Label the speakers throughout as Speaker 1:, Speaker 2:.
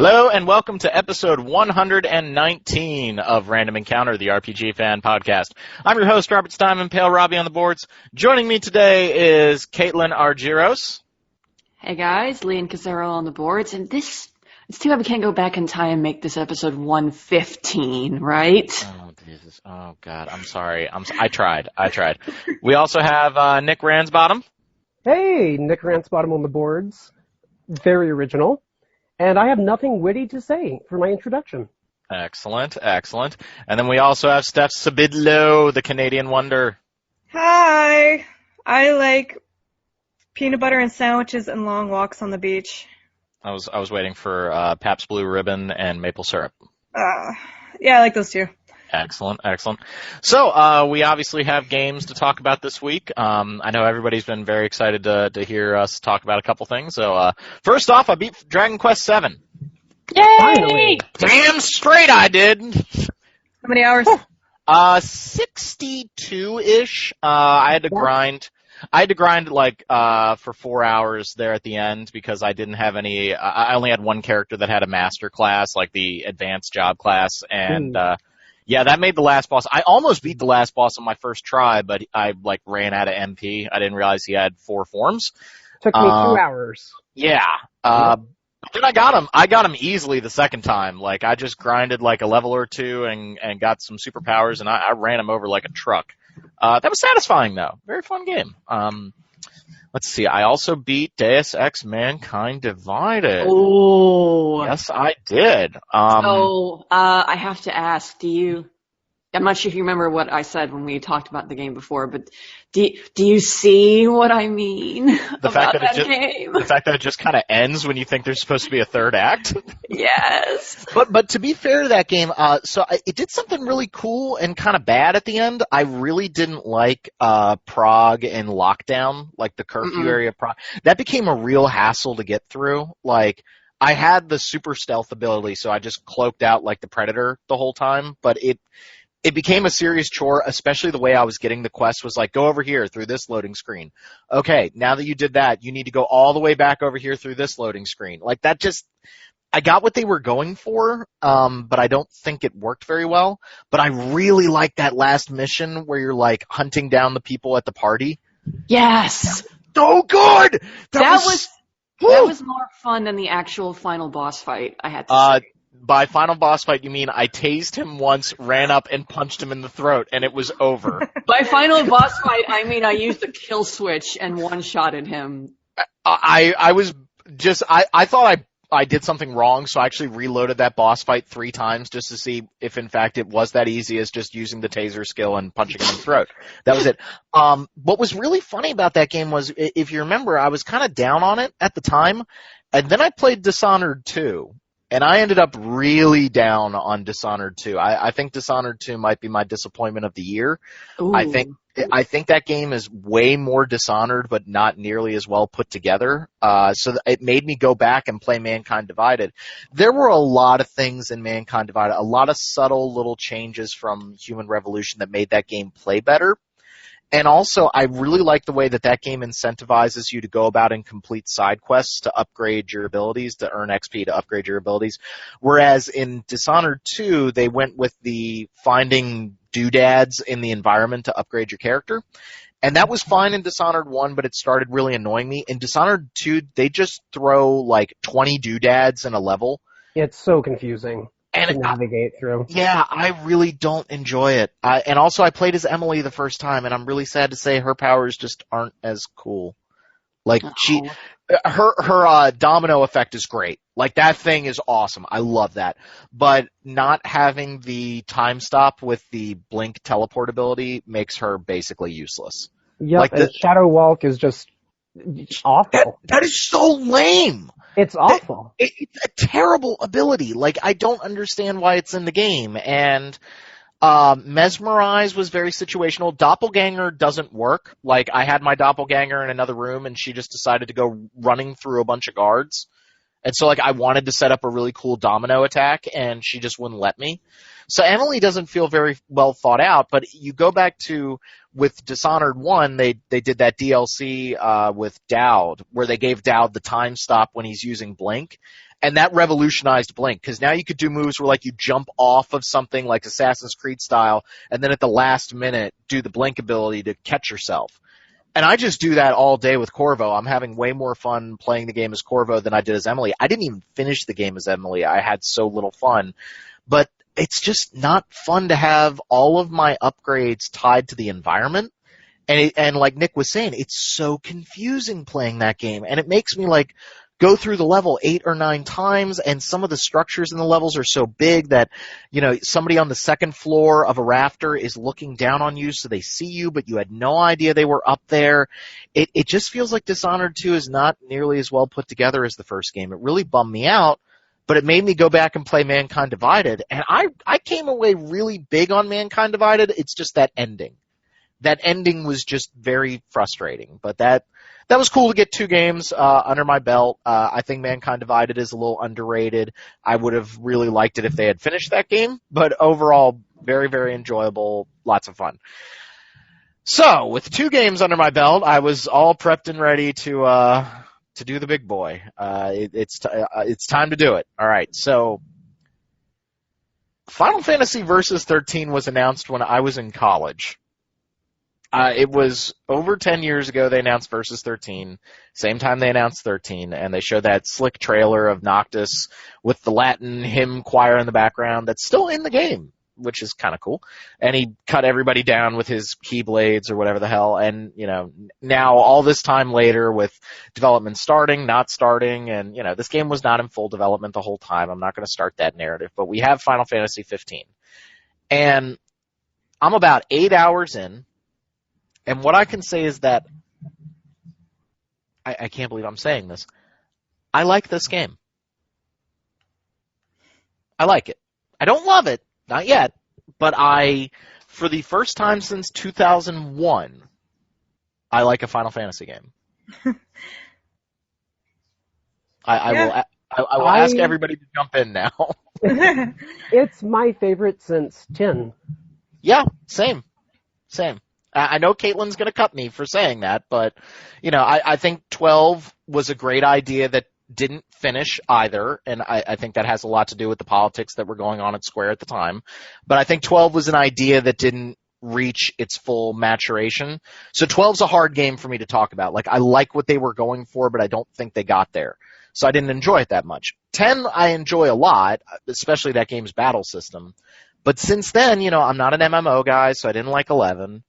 Speaker 1: Hello and welcome to episode 119 of Random Encounter, the RPG fan podcast. I'm your host, Robert Steinman, Pale Robbie on the boards. Joining me today is Caitlin Argyros.
Speaker 2: Hey guys, Lee and Casero on the boards, and it's too bad we can't go back in time and make this episode 115, right?
Speaker 1: Oh, Jesus. Oh, God. I'm sorry. I tried. We also have Nick Ransbottom.
Speaker 3: Hey, Nick Ransbottom on the boards. Very original. And I have nothing witty to say for my introduction.
Speaker 1: Excellent. And then we also have Steph Sabidlo, the Canadian wonder.
Speaker 4: Hi. I like peanut butter and sandwiches and long walks on the beach.
Speaker 1: I was waiting for Pabst Blue Ribbon and maple syrup.
Speaker 4: Yeah, I like those too.
Speaker 1: Excellent. So, we obviously have games to talk about this week. I know everybody's been very excited to hear us talk about a couple things. So, first off, I beat Dragon Quest VII.
Speaker 2: Yay!
Speaker 3: Finally!
Speaker 1: Damn straight I did!
Speaker 4: How many hours?
Speaker 1: 62-ish. I had to grind for 4 hours there at the end because I didn't have any, I only had one character that had a master class, like the advanced job class, and, yeah, that made the last boss. I almost beat the last boss on my first try, but I ran out of MP. I didn't realize he had 4 forms.
Speaker 3: Took me 2 hours.
Speaker 1: Yeah. But then I got him. I got him easily the second time. Like, I just grinded like a level or two and got some superpowers, and I ran him over like a truck. That was satisfying, though. Very fun game. Let's see. I also beat Deus Ex Mankind Divided.
Speaker 2: Oh.
Speaker 1: Yes, I did.
Speaker 2: I have to ask, I'm not sure if you remember what I said when we talked about the game before, but do you see what I mean
Speaker 1: game? The fact that it just kind of ends when you think there's supposed to be a third act?
Speaker 2: Yes.
Speaker 1: But to be fair to that game, it did something really cool and kind of bad at the end. I really didn't like Prague and Lockdown, like the curfew area of Prague. That became a real hassle to get through. Like, I had the super stealth ability, so I just cloaked out like the Predator the whole time, but it became a serious chore, especially the way I was getting the quest was like, go over here through this loading screen. Okay, now that you did that, you need to go all the way back over here through this loading screen. Like, that just, I got what they were going for, but I don't think it worked very well. But I really like that last mission where you're like hunting down the people at the party.
Speaker 2: Yes.
Speaker 1: So good!
Speaker 2: That was more fun than the actual final boss fight, I had to say.
Speaker 1: By final boss fight, you mean I tased him once, ran up, and punched him in the throat, and it was over.
Speaker 2: By final boss fight, I mean I used the kill switch and one-shotted him.
Speaker 1: I thought I did something wrong, so I actually reloaded that boss fight 3 times just to see if, in fact, it was that easy as just using the taser skill and punching him in the throat. That was it. What was really funny about that game was, if you remember, I was kind of down on it at the time, and then I played Dishonored 2. And I ended up really down on Dishonored 2. I think Dishonored 2 might be my disappointment of the year.
Speaker 2: Ooh.
Speaker 1: I think that game is way more Dishonored, but not nearly as well put together. So it made me go back and play Mankind Divided. There were a lot of things in Mankind Divided, a lot of subtle little changes from Human Revolution that made that game play better. And also, I really like the way that game incentivizes you to go about and complete side quests to upgrade your abilities, to earn XP to upgrade your abilities. Whereas in Dishonored 2, they went with the finding doodads in the environment to upgrade your character. And that was fine in Dishonored 1, but it started really annoying me. In Dishonored 2, they just throw like 20 doodads in a level.
Speaker 3: It's so confusing.
Speaker 1: And
Speaker 3: to navigate through.
Speaker 1: Yeah, I really don't enjoy it. And also, I played as Emily the first time, and I'm really sad to say her powers just aren't as cool. Like, her domino effect is great. Like, that thing is awesome. I love that. But not having the time stop with the blink teleport ability makes her basically useless.
Speaker 3: Yep,
Speaker 1: like
Speaker 3: and Shadow Walk is just awful.
Speaker 1: That is so lame!
Speaker 3: It's awful.
Speaker 1: It's a terrible ability. Like, I don't understand why it's in the game. And Mesmerize was very situational. Doppelganger doesn't work. Like, I had my doppelganger in another room, and she just decided to go running through a bunch of guards. And so like I wanted to set up a really cool domino attack and she just wouldn't let me. So Emily doesn't feel very well thought out, but you go back to with Dishonored 1, they did that DLC with Dowd where they gave Dowd the time stop when he's using Blink. And that revolutionized Blink, because now you could do moves where like you jump off of something like Assassin's Creed style, and then at the last minute do the Blink ability to catch yourself. And I just do that all day with Corvo. I'm having way more fun playing the game as Corvo than I did as Emily. I didn't even finish the game as Emily. I had so little fun. But it's just not fun to have all of my upgrades tied to the environment. And like Nick was saying, it's so confusing playing that game. And it makes me like go through the level 8 or 9 times, and some of the structures in the levels are so big that, you know, somebody on the second floor of a rafter is looking down on you so they see you, but you had no idea they were up there. It just feels like Dishonored 2 is not nearly as well put together as the first game. It really bummed me out, but it made me go back and play Mankind Divided, and I came away really big on Mankind Divided. It's just that ending. That ending was just very frustrating, but that was cool to get 2 games under my belt. I think Mankind Divided is a little underrated. I would have really liked it if they had finished that game, but overall, very, very enjoyable, lots of fun. So, with 2 games under my belt, I was all prepped and ready to do the big boy. It's time to do it. All right, so Final Fantasy Versus 13 was announced when I was in college. It was over 10 years ago they announced Versus 13, same time they announced 13, and they showed that slick trailer of Noctis with the Latin hymn choir in the background that's still in the game, which is kind of cool. And he cut everybody down with his keyblades or whatever the hell, and, you know, now all this time later with development starting, not starting, and, you know, this game was not in full development the whole time. I'm not going to start that narrative, but we have Final Fantasy 15. And I'm about 8 hours in. And what I can say is that I can't believe I'm saying this. I like this game. I like it. I don't love it, not yet, but for the first time since 2001, I like a Final Fantasy game. I will ask everybody to jump in now.
Speaker 3: It's my favorite since 10.
Speaker 1: Yeah, same. I know Caitlin's going to cut me for saying that, but, you know, I think 12 was a great idea that didn't finish either, and I think that has a lot to do with the politics that were going on at Square at the time. But I think 12 was an idea that didn't reach its full maturation. So 12's a hard game for me to talk about. Like, I like what they were going for, but I don't think they got there. So I didn't enjoy it that much. 10 I enjoy a lot, especially that game's battle system. But since then, you know, I'm not an MMO guy, so I didn't like 11.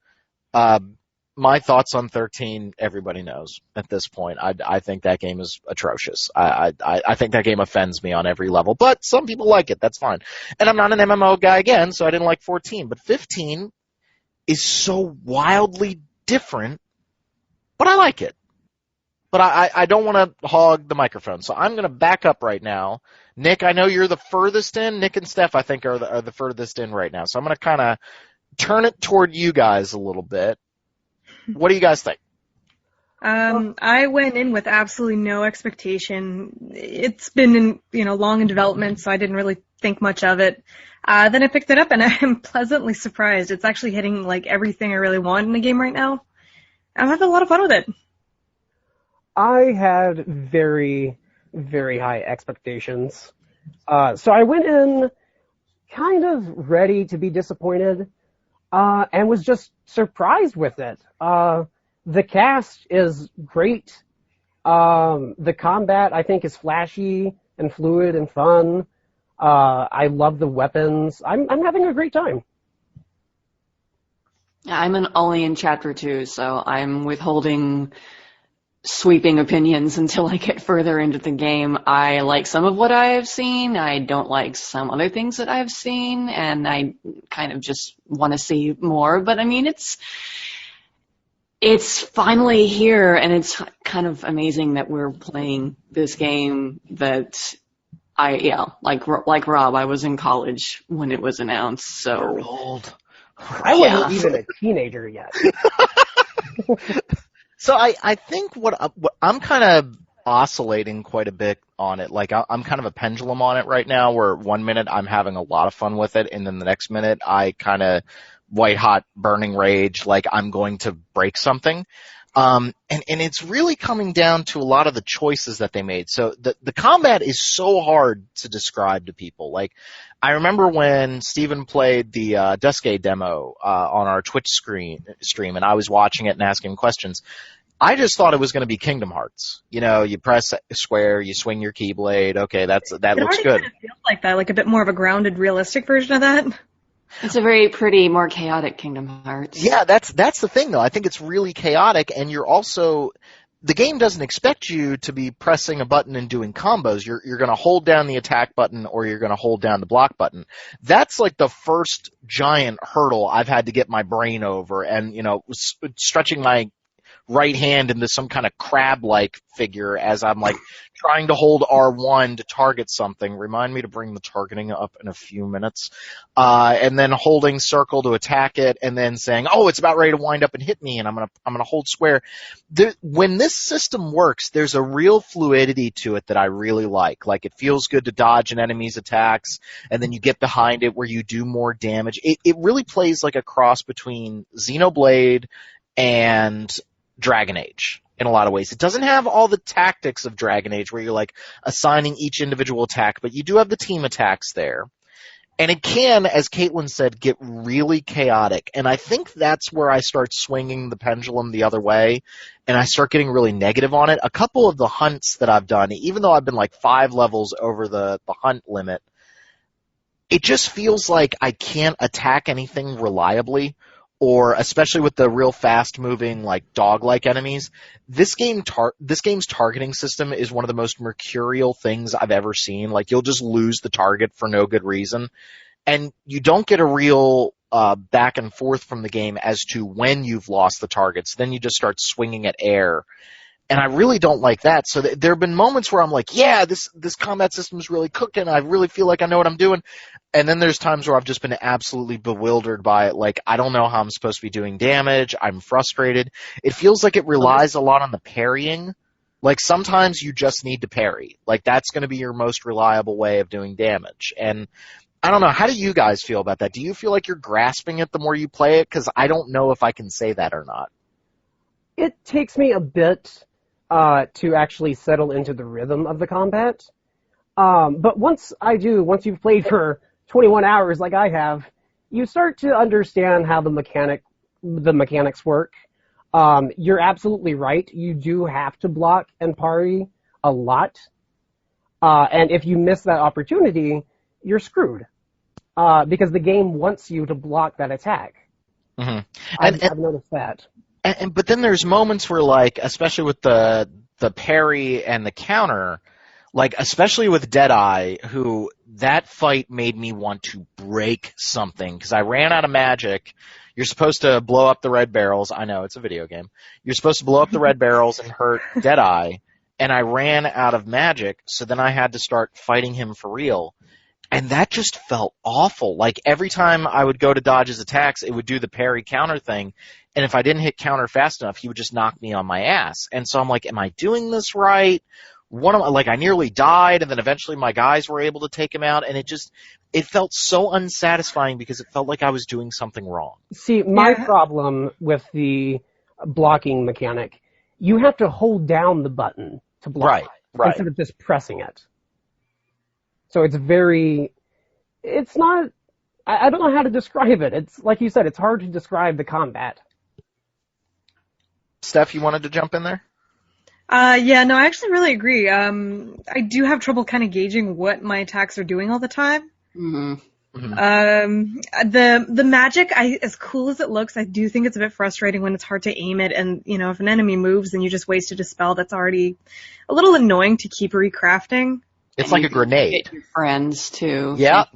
Speaker 1: My thoughts on 13, everybody knows at this point. I think that game is atrocious. I think that game offends me on every level, but some people like it. That's fine. And I'm not an MMO guy again, so I didn't like 14. But 15 is so wildly different, but I like it. But I don't want to hog the microphone, so I'm going to back up right now. Nick, I know you're the furthest in. Nick and Steph, I think, are the furthest in right now. So I'm going to kind of turn it toward you guys a little bit. What do you guys think?
Speaker 4: I went in with absolutely no expectation. It's been long in development, so I didn't really think much of it. Then I picked it up, and I'm pleasantly surprised. It's actually hitting like everything I really want in the game right now. I'm having a lot of fun with it.
Speaker 3: I had very, very high expectations. So I went in kind of ready to be disappointed, and was just surprised with it. The cast is great. The combat, I think, is flashy and fluid and fun. I love the weapons. I'm having a great time.
Speaker 2: I'm only in chapter 2, so I'm withholding sweeping opinions until I get further into the game. I like some of what I have seen. I don't like some other things that I've seen, and I kind of just want to see more. But I mean, it's finally here, and it's kind of amazing that we're playing this game that like Rob, I was in college when it was announced, so.
Speaker 1: You're old.
Speaker 3: I wasn't even a teenager yet.
Speaker 1: So I think what I'm kind of oscillating quite a bit on it. Like I'm kind of a pendulum on it right now, where 1 minute I'm having a lot of fun with it, and then the next minute I kind of white hot burning rage, like I'm going to break something. And it's really coming down to a lot of the choices that they made. So the combat is so hard to describe to people. Like, I remember when Steven played the Duscae demo on our Twitch stream, and I was watching it and asking questions. I just thought it was going to be Kingdom Hearts. You know, you press square, you swing your Keyblade. Okay, that looks good.
Speaker 4: It feels like that, like a bit more of a grounded, realistic version of that.
Speaker 2: It's a very pretty, more chaotic Kingdom Hearts.
Speaker 1: Yeah, that's the thing, though. I think it's really chaotic, and you're also, the game doesn't expect you to be pressing a button and doing combos. You're going to hold down the attack button, or you're going to hold down the block button. That's like the first giant hurdle I've had to get my brain over, and, you know, stretching my right hand into some kind of crab-like figure as I'm like trying to hold R1 to target something. Remind me to bring the targeting up in a few minutes. And then holding circle to attack it, and then saying, oh, it's about ready to wind up and hit me, and I'm gonna hold square. When this system works, there's a real fluidity to it that I really like. Like, it feels good to dodge an enemy's attacks, and then you get behind it where you do more damage. It really plays like a cross between Xenoblade and Dragon Age in a lot of ways. It doesn't have all the tactics of Dragon Age where you're like assigning each individual attack, but you do have the team attacks there. And it can, as Caitlin said, get really chaotic. And I think that's where I start swinging the pendulum the other way, and I start getting really negative on it. A couple of the hunts that I've done, even though I've been like 5 levels over the hunt limit, it just feels like I can't attack anything reliably. Or especially with the real fast-moving, like dog-like enemies, this game's targeting system is one of the most mercurial things I've ever seen. Like, you'll just lose the target for no good reason, and you don't get a real back and forth from the game as to when you've lost the targets. Then you just start swinging at air, and I really don't like that. So there have been moments where I'm like, yeah, this combat system is really cooking. I really feel like I know what I'm doing. And then there's times where I've just been absolutely bewildered by it. Like, I don't know how I'm supposed to be doing damage. I'm frustrated. It feels like it relies a lot on the parrying. Like, sometimes you just need to parry. Like, that's going to be your most reliable way of doing damage. And I don't know. How do you guys feel about that? Do you feel like you're grasping it the more you play it? Because I don't know if I can say that or not.
Speaker 3: It takes me a bit to actually settle into the rhythm of the combat. But once you've played for 21 hours like I have, you start to understand how the mechanics work. You're absolutely right. You do have to block and parry a lot. And if you miss that opportunity, you're screwed. Because the game wants you to block that attack. Mm-hmm. I've noticed that.
Speaker 1: But then there's moments where, like, especially with the parry and the counter, like, especially with Deadeye, who that fight made me want to break something, because I ran out of magic. You're supposed to blow up the red barrels. I know, it's a video game. You're supposed to blow up the red barrels and hurt Deadeye, and I ran out of magic, so then I had to start fighting him for real. And that just felt awful. Like, every time I would go to dodge his attacks, it would do the parry counter thing, and if I didn't hit counter fast enough, he would just knock me on my ass. And so I'm like, am I doing this right? I nearly died, and then eventually my guys were able to take him out, and it felt so unsatisfying because it felt like I was doing something wrong.
Speaker 3: See, my problem with the blocking mechanic, you have to hold down the button to block
Speaker 1: right.
Speaker 3: instead of just pressing it. So it's not, I don't know how to describe it. It's, like you said, it's hard to describe the combat.
Speaker 1: Steph, you wanted to jump in there?
Speaker 4: Yeah, no, I actually really agree. I do have trouble kind of gauging what my attacks are doing all the time.
Speaker 2: Mm-hmm.
Speaker 4: Mm-hmm. The magic, as cool as it looks, I do think it's a bit frustrating when it's hard to aim it, and, you know, if an enemy moves, then you just wasted a spell that's already a little annoying to keep recrafting.
Speaker 1: It's like a grenade.
Speaker 2: Get your friends, too.
Speaker 1: Yep.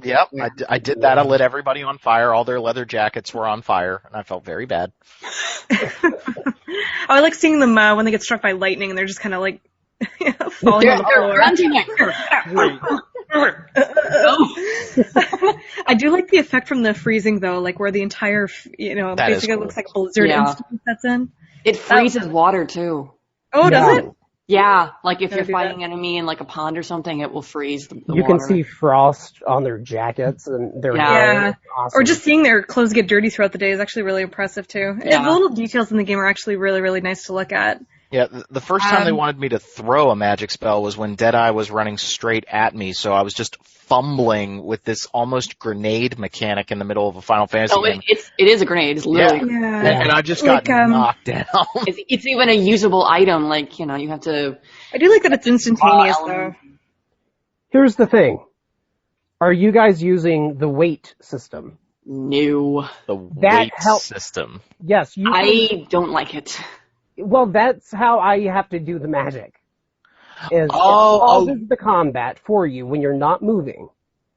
Speaker 1: I did that. I lit everybody on fire. All their leather jackets were on fire, and I felt very bad.
Speaker 4: I like seeing them when they get struck by lightning, and they're just kind of like falling on the floor. I do like the effect from the freezing, though, like where the entire,
Speaker 1: that
Speaker 4: basically
Speaker 1: cool.
Speaker 4: looks like a blizzard instantly sets in.
Speaker 2: It freezes water, too.
Speaker 4: Oh, does it?
Speaker 2: Yeah, like if
Speaker 4: Gotta
Speaker 2: you're
Speaker 4: do
Speaker 2: fighting an enemy in like a pond or something, it will freeze the
Speaker 3: You can
Speaker 2: water.
Speaker 3: see frost on their jackets and their
Speaker 2: Yeah.
Speaker 3: hair.
Speaker 4: Yeah.
Speaker 3: Awesome.
Speaker 4: Or just seeing their clothes get dirty throughout the day is actually really impressive too.
Speaker 2: Yeah.
Speaker 4: The little details in the game are actually really, really nice to look at.
Speaker 1: Yeah, the first time they wanted me to throw a magic spell was when Deadeye was running straight at me, so I was just fumbling with this almost grenade mechanic in the middle of a Final Fantasy
Speaker 2: Oh,
Speaker 1: game.
Speaker 2: it is a grenade. It's literally.
Speaker 4: Yeah.
Speaker 1: And I just
Speaker 4: Like,
Speaker 1: got knocked down.
Speaker 2: It's even a usable item. Like, you know, you have to.
Speaker 4: I do like that it's instantaneous though.
Speaker 2: element.
Speaker 3: Here's the thing. Are you guys using the weight system?
Speaker 2: No.
Speaker 1: The
Speaker 3: That
Speaker 1: weight
Speaker 3: helps.
Speaker 1: system.
Speaker 3: Yes, you can,
Speaker 2: I don't like it.
Speaker 3: well, that's how I have to do the magic. Is it
Speaker 1: Oh,
Speaker 3: pauses the combat for you when you're not moving.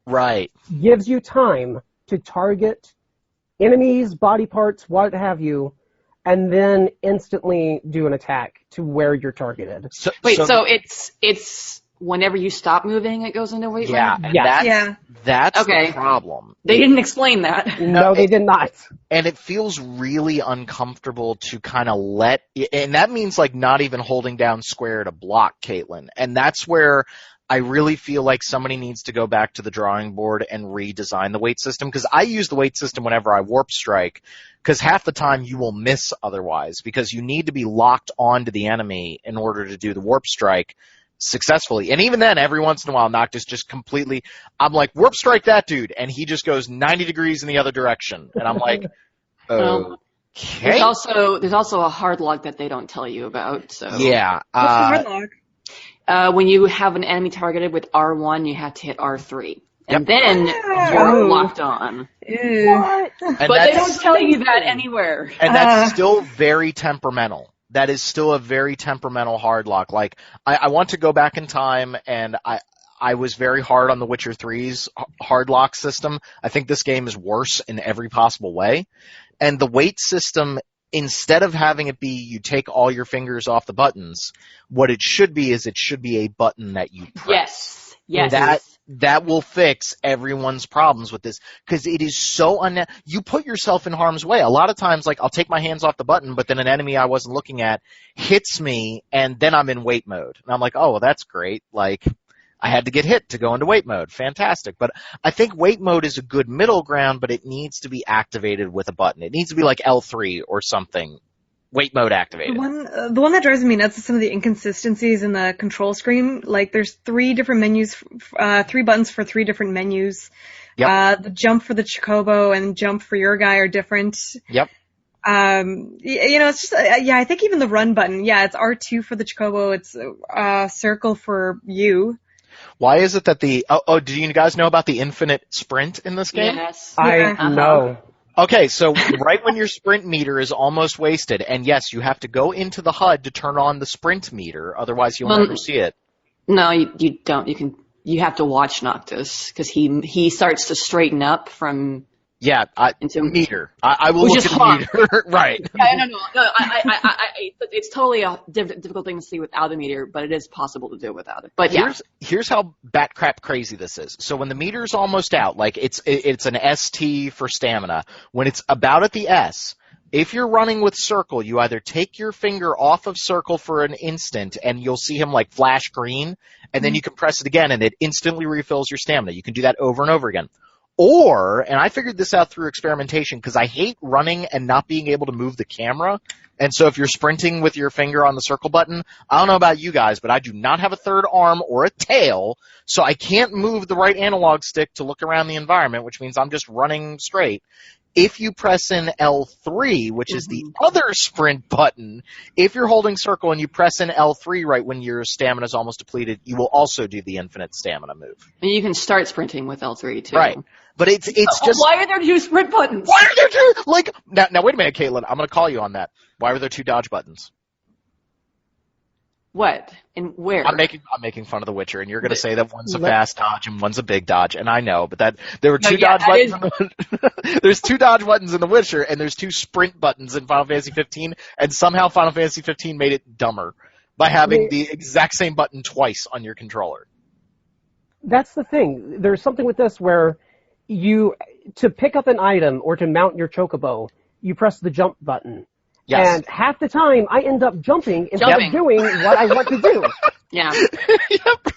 Speaker 1: Right.
Speaker 3: Gives you time to target enemies, body parts, what have you, and then instantly do an attack to where you're targeted.
Speaker 2: Wait, so it's whenever you stop moving, it goes into weight
Speaker 1: yeah,
Speaker 2: mode?
Speaker 1: and
Speaker 3: Yeah.
Speaker 1: that's
Speaker 2: Okay.
Speaker 1: the problem.
Speaker 2: They didn't explain that.
Speaker 3: No, they did not.
Speaker 1: And it feels really uncomfortable to kind of and that means like not even holding down square to block Caitlyn. And that's where I really feel like somebody needs to go back to the drawing board and redesign the weight system, because I use the weight system whenever I warp strike, because half the time you will miss otherwise, because you need to be locked onto the enemy in order to do the warp strike successfully. And even then, every once in a while, Noctis just completely, I'm like, warp strike that dude, and he just goes 90 degrees in the other direction. And I'm like,
Speaker 2: Well,
Speaker 1: okay.
Speaker 2: There's also a hard lock that they don't tell you about. So
Speaker 1: Yeah.
Speaker 4: What's the hard lock?
Speaker 2: when you have an enemy targeted with R1, you have to hit R3. And
Speaker 1: Yep.
Speaker 2: then
Speaker 4: Wow.
Speaker 2: you're locked on.
Speaker 4: Ew.
Speaker 3: What?
Speaker 1: And
Speaker 2: But they
Speaker 1: that's-
Speaker 2: don't tell you that anywhere.
Speaker 1: And that's still very temperamental. That is still a very temperamental hard lock. Like, I want to go back in time, and I was very hard on The Witcher 3's hard lock system. I think this game is worse in every possible way. And the weight system, instead of having it be you take all your fingers off the buttons, what it should be is it should be a button that you press.
Speaker 2: Yes.
Speaker 1: That will fix everyone's problems with this, because it is so you put yourself in harm's way. A lot of times, like, I'll take my hands off the button, but then an enemy I wasn't looking at hits me, and then I'm in wait mode. And I'm like, oh, well, that's great. Like, I had to get hit to go into wait mode. Fantastic. But I think wait mode is a good middle ground, but it needs to be activated with a button. It needs to be like L3 or something. Wait mode activated.
Speaker 4: The one that drives me nuts is some of the inconsistencies in the control screen. Like, there's 3 different menus, 3 buttons for 3 different menus.
Speaker 1: Yep.
Speaker 4: The jump for the Chocobo and jump for your guy are different.
Speaker 1: Yep.
Speaker 4: It's just, I think even the run button, it's R2 for the Chocobo, it's, circle for you.
Speaker 1: Why is it that do you guys know about the infinite sprint in this game?
Speaker 2: Yes.
Speaker 3: I know.
Speaker 1: Okay, so right when your sprint meter is almost wasted, and yes, you have to go into the HUD to turn on the sprint meter, otherwise you'll never see it.
Speaker 2: No, you don't. You have to watch Noctis, because he starts to straighten up from.
Speaker 1: Yeah,
Speaker 2: into
Speaker 1: meter. I will
Speaker 2: Which
Speaker 1: look
Speaker 2: is
Speaker 1: at
Speaker 2: hard.
Speaker 1: the meter. Right.
Speaker 2: Yeah, no. It's totally a difficult thing to see without a meter, but it is possible to do it without it. But yeah.
Speaker 1: Here's how bat crap crazy this is. So when the meter's almost out, like it's an ST for stamina. When it's about at the S, if you're running with circle, you either take your finger off of circle for an instant and you'll see him like flash green, and then you can press it again and it instantly refills your stamina. You can do that over and over again. Or, and I figured this out through experimentation, because I hate running and not being able to move the camera. And so if you're sprinting with your finger on the circle button, I don't know about you guys, but I do not have a third arm or a tail, so I can't move the right analog stick to look around the environment, which means I'm just running straight. If you press in L3, which is the other sprint button, if you're holding circle and you press in L3 right when your stamina is almost depleted, you will also do the infinite stamina move.
Speaker 2: And you can start sprinting with L3 too.
Speaker 1: Right. But it's just...
Speaker 2: Why are there 2 sprint buttons?
Speaker 1: Why are there 2? Like, now wait a minute, Caitlin. I'm going to call you on that. Why were there 2 dodge buttons?
Speaker 2: What? And where?
Speaker 1: I'm making fun of The Witcher, and you're going to say that one's a fast dodge and one's a big dodge, and I know, but there were 2 dodge buttons. There's 2 dodge buttons in The Witcher, and there's 2 sprint buttons in Final Fantasy 15, and somehow Final Fantasy 15 made it dumber by having the exact same button twice on your controller.
Speaker 3: That's the thing. There's something with this where to pick up an item or to mount your Chocobo, you press the jump button.
Speaker 1: Yes.
Speaker 3: And half the time, I end up jumping instead of doing what I want to do.
Speaker 2: Yeah.
Speaker 1: Yep.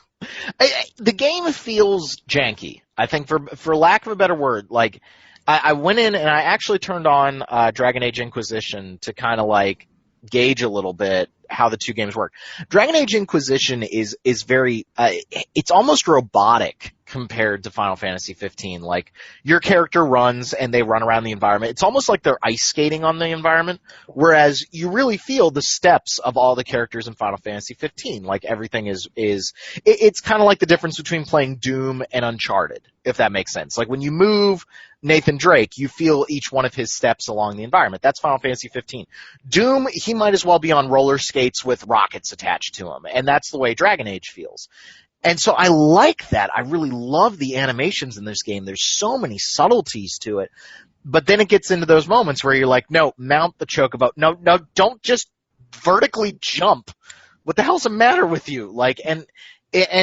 Speaker 1: The game feels janky. I think, for lack of a better word, like I went in and I actually turned on Dragon Age Inquisition to kind of like gauge a little bit how the two games work. Dragon Age Inquisition is very it's almost robotic compared to Final Fantasy 15. Like, your character runs and they run around the environment. It's almost like they're ice skating on the environment, whereas you really feel the steps of all the characters in Final Fantasy 15. Like, everything it's kind of like the difference between playing Doom and Uncharted, if that makes sense. Like, when you move Nathan Drake, you feel each one of his steps along the environment. That's Final Fantasy 15. Doom, he might as well be on roller skates with rockets attached to him, and that's the way Dragon Age feels. And so I like that. I really love the animations in this game. There's so many subtleties to it. But then it gets into those moments where you're like, no, mount the chocobo. No, don't just vertically jump. What the hell's the matter with you? Like, and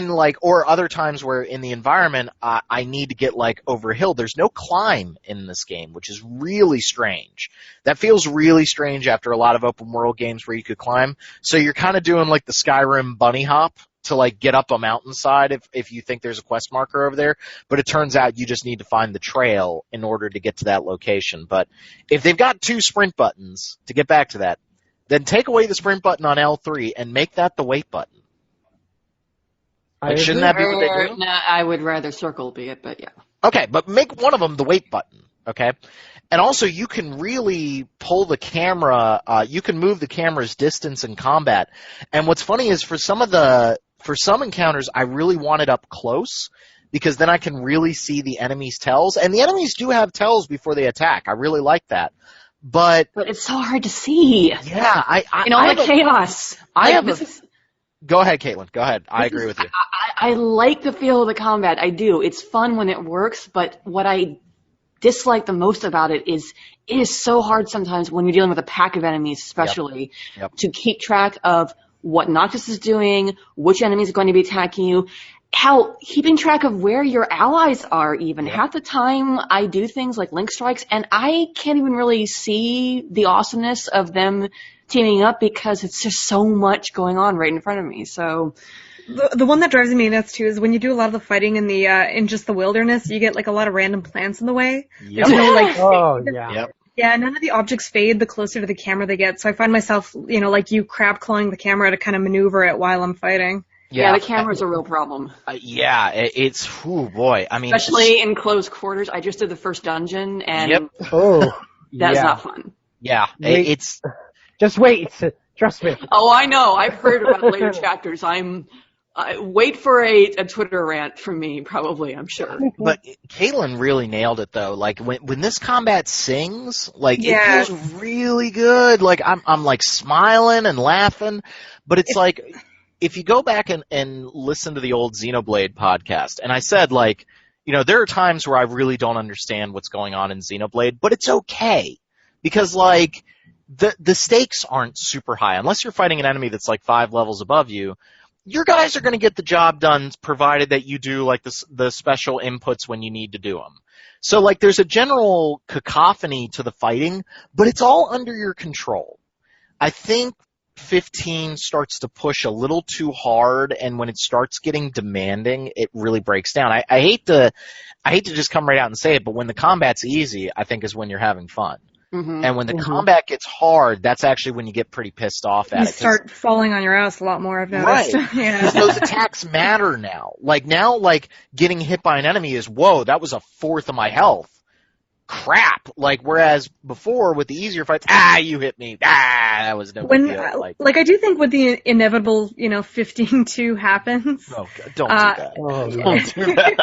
Speaker 1: like, or other times where in the environment, I need to get like over a hill. There's no climb in this game, which is really strange. That feels really strange after a lot of open world games where you could climb. So you're kind of doing like the Skyrim bunny hop to like get up a mountainside if you think there's a quest marker over there. But it turns out you just need to find the trail in order to get to that location. But if they've got 2 sprint buttons, to get back to that, then take away the sprint button on L3 and make that the wait button. Like, shouldn't that be what they do?
Speaker 2: No, I would rather circle be it, but yeah.
Speaker 1: Okay, but make one of them the wait button, okay? And also, you can really pull the camera, you can move the camera's distance in combat. And what's funny is for some encounters, I really want it up close, because then I can really see the enemy's tells. And the enemies do have tells before they attack. I really like that. But
Speaker 2: it's so hard to see.
Speaker 1: Yeah,
Speaker 2: in all the chaos.
Speaker 1: Go ahead, Caitlin. Go ahead. I agree with you.
Speaker 2: I like the feel of the combat. I do. It's fun when it works, but what I dislike the most about it is so hard sometimes when you're dealing with a pack of enemies, especially, to keep track of what Noctis is doing, which enemies are going to be attacking you, keeping track of where your allies are even. Half the time I do things like link strikes, and I can't even really see the awesomeness of them teaming up because it's just so much going on right in front of me. So
Speaker 4: the one that drives me nuts too is when you do a lot of the fighting in the in just the wilderness, you get like a lot of random plants in the way.
Speaker 1: Yep.
Speaker 4: There's no like
Speaker 1: Yep.
Speaker 4: Yeah, none of the objects fade the closer to the camera they get. So I find myself, like you, crab clawing the camera to kind of maneuver it while I'm fighting.
Speaker 2: Yeah, the camera's a real problem.
Speaker 1: It's, oh boy. I mean,
Speaker 2: especially in close quarters. I just did the first dungeon, and that's not fun.
Speaker 1: Yeah, it's.
Speaker 3: Just wait. Trust me.
Speaker 2: Oh, I know. I've heard about later chapters. Wait for a Twitter rant from me, probably, I'm sure.
Speaker 1: But Caitlin really nailed it, though. Like, when this combat sings, like, it feels really good. Like, I'm like smiling and laughing, but it's like, if you go back and listen to the old Xenoblade podcast, and I said, like, there are times where I really don't understand what's going on in Xenoblade, but it's okay. Because, like, the stakes aren't super high. Unless you're fighting an enemy that's like 5 levels above you, your guys are going to get the job done, provided that you do like the special inputs when you need to do them. So like there's a general cacophony to the fighting, but it's all under your control. I think 15 starts to push a little too hard, and when it starts getting demanding, it really breaks down. I hate to just come right out and say it, but when the combat's easy, I think is when you're having fun. Mm-hmm. And when the combat gets hard, that's actually when you get pretty pissed off at it.
Speaker 4: You start falling on your ass a lot more, I've noticed.
Speaker 1: Right. Because those attacks matter now. Like, now, getting hit by an enemy is, whoa, that was a fourth of my health. Crap. Like, whereas before, with the easier fights, you hit me. That was no big deal.
Speaker 4: I do think when the inevitable, 15-2 happens.
Speaker 1: Oh, God, don't do that. Don't do that.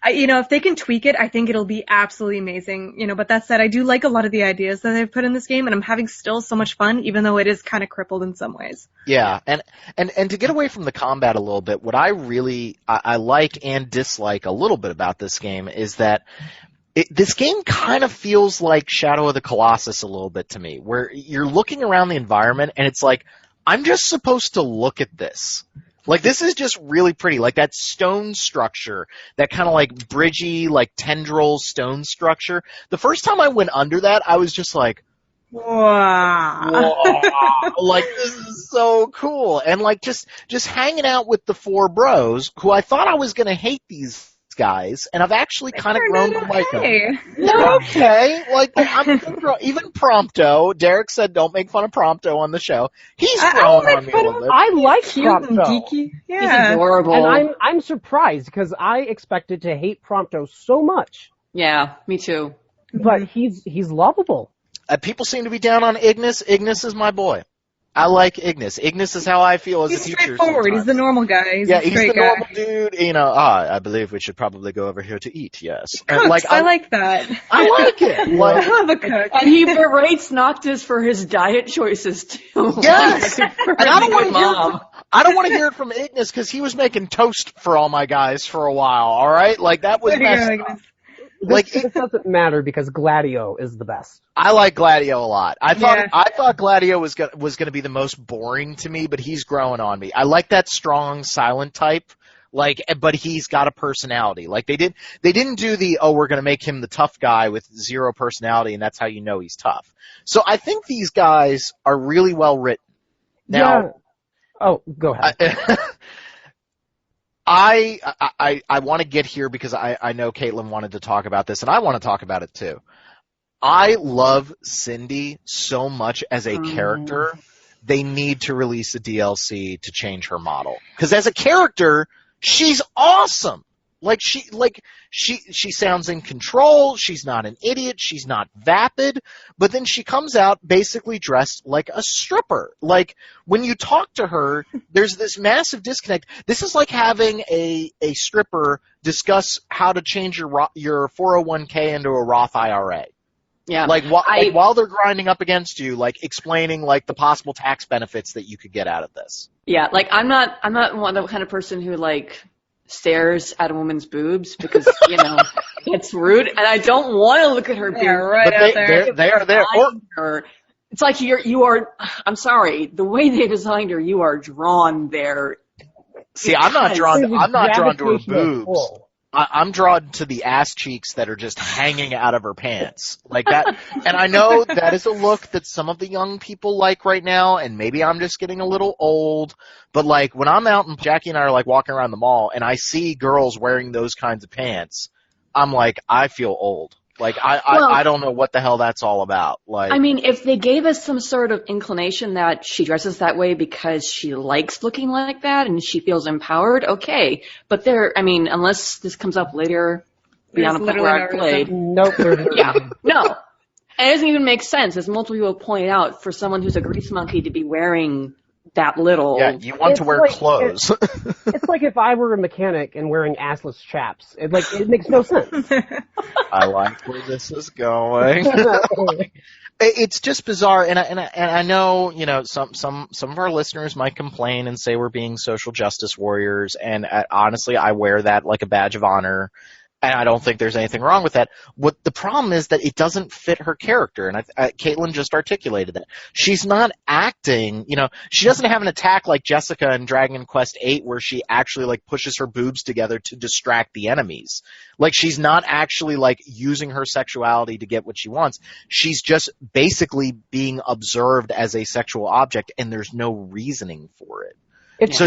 Speaker 4: If they can tweak it, I think it'll be absolutely amazing. But that said, I do like a lot of the ideas that they've put in this game, and I'm having still so much fun, even though it is kind of crippled in some ways.
Speaker 1: Yeah, and to get away from the combat a little bit, what I really I like and dislike a little bit about this game is that this game kind of feels like Shadow of the Colossus a little bit to me, where you're looking around the environment and it's like, I'm just supposed to look at this. Like, this is just really pretty. Like, that stone structure, that kind of, bridgy, tendril stone structure. The first time I went under that, I was just like,
Speaker 4: Wow.
Speaker 1: Wow. Like, this is so cool. And like, just hanging out with the four bros, who I thought I was gonna hate these guys, and I've actually kind of grown to like them. They're okay. Like, even Prompto. Derek said don't make fun of Prompto on the show. He's grown on me a little bit.
Speaker 3: I like
Speaker 4: Cute and
Speaker 3: Prompto.
Speaker 4: geeky.
Speaker 2: He's
Speaker 4: Yeah.
Speaker 2: adorable.
Speaker 3: And I'm surprised because I expected to hate Prompto so much.
Speaker 2: Yeah, me too.
Speaker 3: But he's lovable.
Speaker 1: People seem to be down on Ignis. Ignis is my boy. I like Ignis. Ignis is how I feel as
Speaker 4: He's
Speaker 1: a teacher.
Speaker 4: straightforward.
Speaker 1: sometimes.
Speaker 4: He's the normal guy. He's
Speaker 1: Yeah,
Speaker 4: a
Speaker 1: he's
Speaker 4: straight
Speaker 1: the
Speaker 4: guy.
Speaker 1: normal dude. You know, I believe we should probably go over here to eat. Yes, and
Speaker 4: Cooks, I like that.
Speaker 1: I like it.
Speaker 4: I
Speaker 1: Like,
Speaker 4: love a cook.
Speaker 2: And he berates Noctis for his diet choices too.
Speaker 1: yes,
Speaker 2: Like,
Speaker 1: and I don't want
Speaker 2: good
Speaker 1: to hear.
Speaker 2: mom.
Speaker 1: I don't want to hear it from Ignis because he was making toast for all my guys for a while. All right, like that was
Speaker 4: There you go,
Speaker 1: messed
Speaker 4: Ignis.
Speaker 1: up.
Speaker 3: This doesn't matter because Gladio is the best.
Speaker 1: I like Gladio a lot. I
Speaker 4: Yeah.
Speaker 1: thought Gladio was gonna be the most boring to me, but he's growing on me. I like that strong, silent type. Like, but he's got a personality. Like they didn't do the, we're gonna make him the tough guy with zero personality, and that's how you know he's tough. So I think these guys are really well written. Now,
Speaker 3: Yeah. Oh, go ahead.
Speaker 1: I want to get here because I know Caitlin wanted to talk about this, and I want to talk about it too. I love Cindy so much as a character. They need to release a DLC to change her model. Because as a character, she's awesome. She sounds in control. She's not an idiot. She's not vapid. But then she comes out basically dressed like a stripper. Like, when you talk to her, there's this massive disconnect. This is like having a stripper discuss how to change your 401k into a Roth IRA.
Speaker 2: Yeah.
Speaker 1: Like while they're grinding up against you, like explaining like the possible tax benefits that you could get out of this.
Speaker 2: Yeah, like I'm not one of the kind of person who like stares at a woman's boobs because, you know, it's rude and I don't want to look at her boobs.
Speaker 4: Yeah, right
Speaker 1: But
Speaker 4: out there.
Speaker 1: they are there.
Speaker 2: It's like you are, I'm sorry, the way they designed her, you are drawn there.
Speaker 1: See, I'm not drawn to her
Speaker 3: Gravitational
Speaker 1: boobs.
Speaker 3: pull.
Speaker 1: I'm drawn to the ass cheeks that are just hanging out of her pants. Like that. And I know that is a look that some of the young people like right now, and maybe I'm just getting a little old, but like when I'm out and Jackie and I are like walking around the mall and I see girls wearing those kinds of pants, I'm like, I feel old. Like I don't know what the hell that's all about. Like,
Speaker 2: I mean, if they gave us some sort of inclination that she dresses that way because she likes looking like that and she feels empowered, okay. But unless this comes up later beyond a point where I've played.
Speaker 3: Nope.
Speaker 2: Yeah, no. And it doesn't even make sense, as multiple people point out, for someone who's a grease monkey to be wearing that little.
Speaker 1: yeah, you want to wear clothes.
Speaker 3: It's like if I were a mechanic and wearing assless chaps. It makes no sense.
Speaker 1: I like where this is going. It's just bizarre, and I know, you know, some of our listeners might complain and say we're being social justice warriors, and honestly, I wear that like a badge of honor. And I don't think there's anything wrong with that. What the problem is that it doesn't fit her character, and Caitlin just articulated that. She's not acting, you know, she doesn't have an attack like Jessica in Dragon Quest VIII where she actually like pushes her boobs together to distract the enemies. Like, she's not actually like using her sexuality to get what she wants. She's just basically being observed as a sexual object, and there's no reasoning for it.
Speaker 3: It's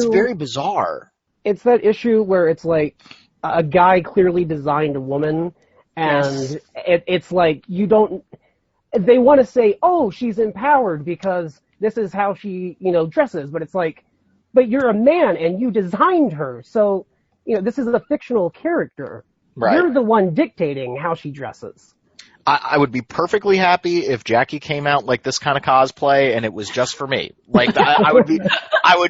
Speaker 1: very bizarre.
Speaker 3: It's that issue where it's like, a guy clearly designed a woman, and it's like they want to say, oh, she's empowered because this is how she, you know, dresses, but it's like, but you're a man and you designed her, so, you know, this is a fictional character.
Speaker 1: Right.
Speaker 3: You're the one dictating how she dresses.
Speaker 1: I would be perfectly happy if Jackie came out like this kind of cosplay and it was just for me. Like, I would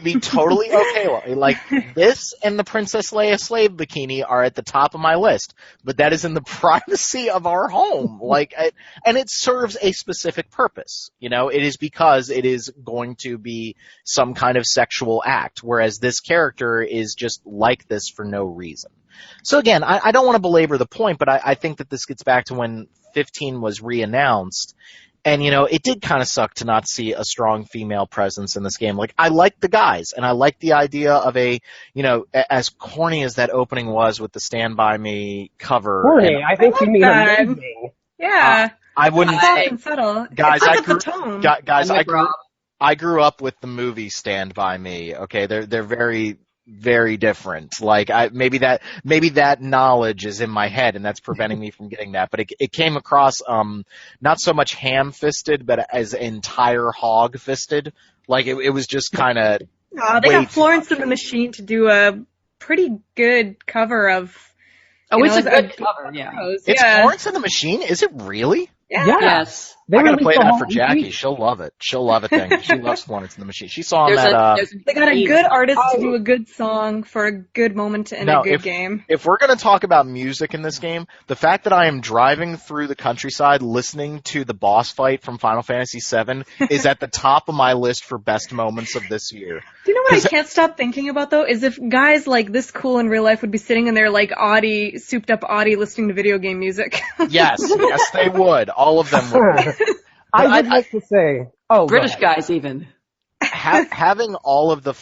Speaker 1: be totally okay with it. Like, this and the Princess Leia slave bikini are at the top of my list, but that is in the privacy of our home. Like, and it serves a specific purpose. You know, it is because it is going to be some kind of sexual act, whereas this character is just like this for no reason. So again, I don't want to belabor the point, but I think that this gets back to when 15 was re-announced, and, you know, it did kind of suck to not see a strong female presence in this game. Like, I like the guys, and I like the idea of a, you know, as corny as that opening was with the Stand By Me cover.
Speaker 3: Corny, I think you mean
Speaker 4: that.
Speaker 3: amazing.
Speaker 4: Yeah.
Speaker 1: I wouldn't
Speaker 4: Soft and subtle.
Speaker 1: guys.
Speaker 4: It
Speaker 1: I
Speaker 4: sets
Speaker 1: grew,
Speaker 4: the tone.
Speaker 1: guys.
Speaker 2: I'm with Rob.
Speaker 1: I grew up with the movie Stand By Me. Okay, they're very very different. Like maybe that knowledge is in my head and that's preventing me from getting that. But it came across not so much ham-fisted, but as entire hog-fisted. Like it was just kind of.
Speaker 4: They got Florence and the Machine to do a pretty good cover of.
Speaker 2: Oh, it's a good cover. Yeah.
Speaker 1: It's Florence and the Machine. Is it really?
Speaker 4: Yeah.
Speaker 2: Yes.
Speaker 1: I gotta play that for Jackie. She'll love it. She'll love it. Then she loves Florence and the Machine. She saw him at.
Speaker 4: They got a good artist to do a good song for a good moment in a good game.
Speaker 1: If we're gonna talk about music in this game, the fact that I am driving through the countryside listening to the boss fight from Final Fantasy VII is at the top of my list for best moments of this year.
Speaker 4: Do you know what I can't stop thinking about though? Is if guys like this cool in real life would be sitting in their like souped up Audi listening to video game music.
Speaker 1: Yes, they would. All of them would.
Speaker 3: I would like to say,
Speaker 2: British guys even.
Speaker 1: Having all of the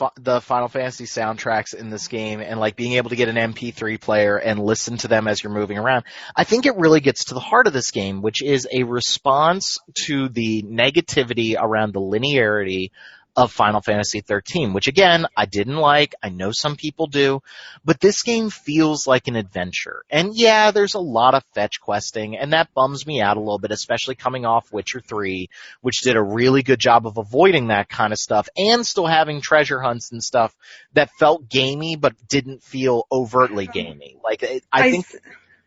Speaker 1: Final Fantasy soundtracks in this game and like being able to get an MP3 player and listen to them as you're moving around, I think it really gets to the heart of this game, which is a response to the negativity around the linearity of Final Fantasy XIII, which again, I didn't like. I know some people do, but this game feels like an adventure. And yeah, there's a lot of fetch questing, and that bums me out a little bit, especially coming off Witcher 3, which did a really good job of avoiding that kind of stuff and still having treasure hunts and stuff that felt gamey but didn't feel overtly gamey. Like, I think...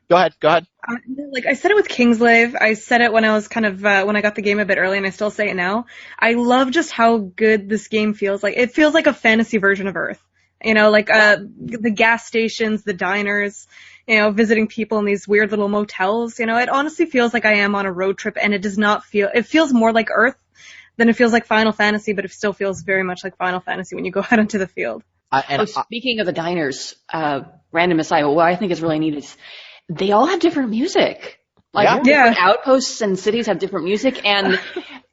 Speaker 1: Go ahead.
Speaker 4: Like I said it with Kingslave. I said it when I was kind of when I got the game a bit early, and I still say it now. I love just how good this game feels. Like it feels like a fantasy version of Earth. You know, like the gas stations, the diners. You know, visiting people in these weird little motels. You know, it honestly feels like I am on a road trip, and it does not feel. It feels more like Earth than it feels like Final Fantasy, but it still feels very much like Final Fantasy when you go out into the field.
Speaker 2: Speaking of the diners, random aside, what I think is really neat is. They all have different music. Like different outposts and cities have different music, and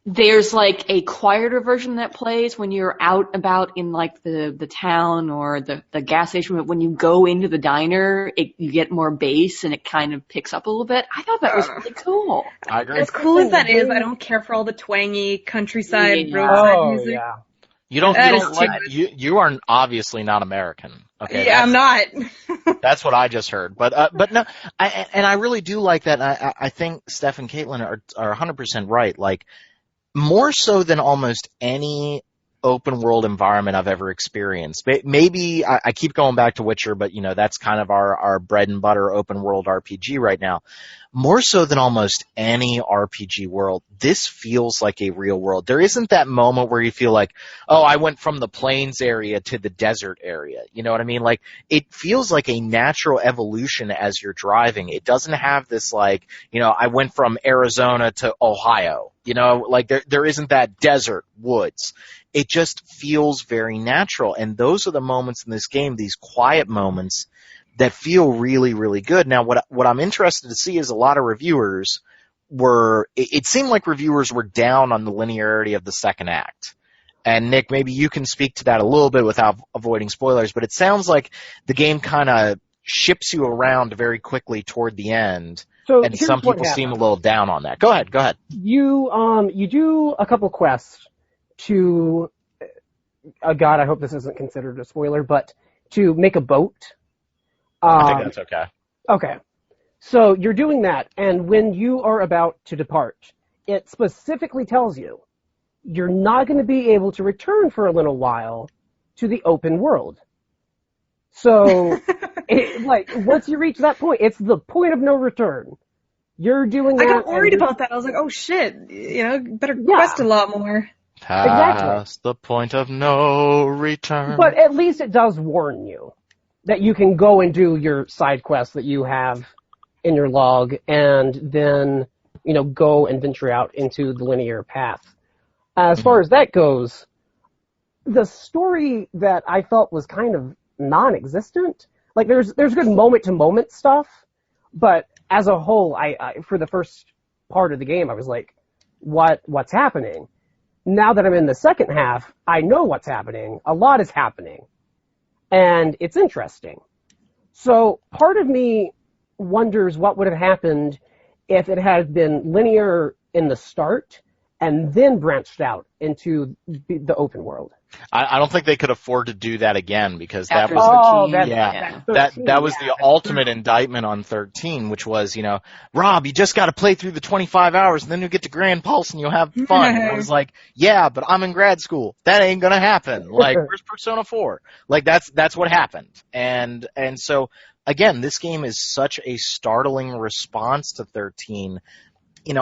Speaker 2: there's like a quieter version that plays when you're out about in like the town or the gas station. But when you go into the diner, you get more bass and it kind of picks up a little bit. I thought that was really cool.
Speaker 1: I agree.
Speaker 4: As cool as that is, I don't care for all the twangy countryside roadside music.
Speaker 3: Yeah.
Speaker 1: You are obviously not American. Okay.
Speaker 4: Yeah, I'm not.
Speaker 1: That's what I just heard. But no, I really do like that. I think Steph and Caitlin are 100% right. Like, more so than almost any open world environment I've ever experienced. Maybe I keep going back to Witcher, but you know, that's kind of our bread and butter open world RPG right now. More so than almost any RPG world, this feels like a real world. There isn't that moment where you feel like, oh, I went from the plains area to the desert area. You know what I mean? Like, it feels like a natural evolution as you're driving. It doesn't have this like, you know, I went from Arizona to Ohio. You know, like there isn't that desert woods. It just feels very natural. And those are the moments in this game, these quiet moments that feel really, really good. Now, what I'm interested to see is a lot of reviewers it seemed like reviewers were down on the linearity of the second act. And Nick, maybe you can speak to that a little bit without avoiding spoilers, but it sounds like the game kind of ships you around very quickly toward the end.
Speaker 3: So
Speaker 1: and some people seem a little down on that. Go ahead.
Speaker 3: You do a couple quests to, God, I hope this isn't considered a spoiler, but to make a boat.
Speaker 1: I think that's okay.
Speaker 3: Okay. So you're doing that, and when you are about to depart, it specifically tells you you're not going to be able to return for a little while to the open world. So, once you reach that point, it's the point of no return. You're doing that.
Speaker 4: I got worried about that. I was like, oh shit, you know, better quest a lot more.
Speaker 1: Past the point of no return.
Speaker 3: But at least it does warn you that you can go and do your side quests that you have in your log and then, you know, go and venture out into the linear path. As far as that goes, the story that I felt was kind of non-existent. Like, there's good moment-to-moment stuff, but as a whole, I for the first part of the game, I was like, what's happening? Now that I'm in the second half, I know what's happening. A lot is happening. And it's interesting. So part of me wonders what would have happened if it had been linear in the start and then branched out into the open world.
Speaker 1: I don't think they could afford to do that again because that
Speaker 2: After
Speaker 1: was
Speaker 2: 13,
Speaker 1: yeah.
Speaker 3: That's
Speaker 1: That was
Speaker 3: 13,
Speaker 1: the ultimate indictment on 13, which was, Rob, you just got to play through the 25 hours and then you'll get to Grand Pulse and you'll have fun. And I was like, yeah, but I'm in grad school. That ain't gonna happen. Like, where's Persona 4? Like, that's what happened. And so again, this game is such a startling response to 13.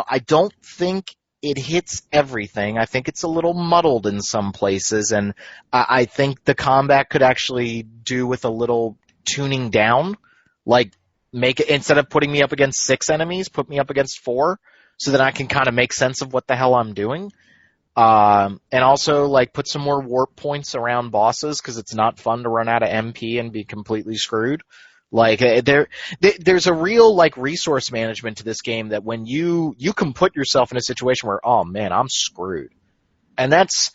Speaker 1: I don't think it hits everything. I think it's a little muddled in some places, and I think the combat could actually do with a little tuning down. Like, make it, instead of putting me up against 6 enemies, put me up against 4, so that I can kind of make sense of what the hell I'm doing. And also, like, put some more warp points around bosses, because it's not fun to run out of MP and be completely screwed. Like, there's a real, like, resource management to this game that when you can put yourself in a situation where, oh man, I'm screwed. And that's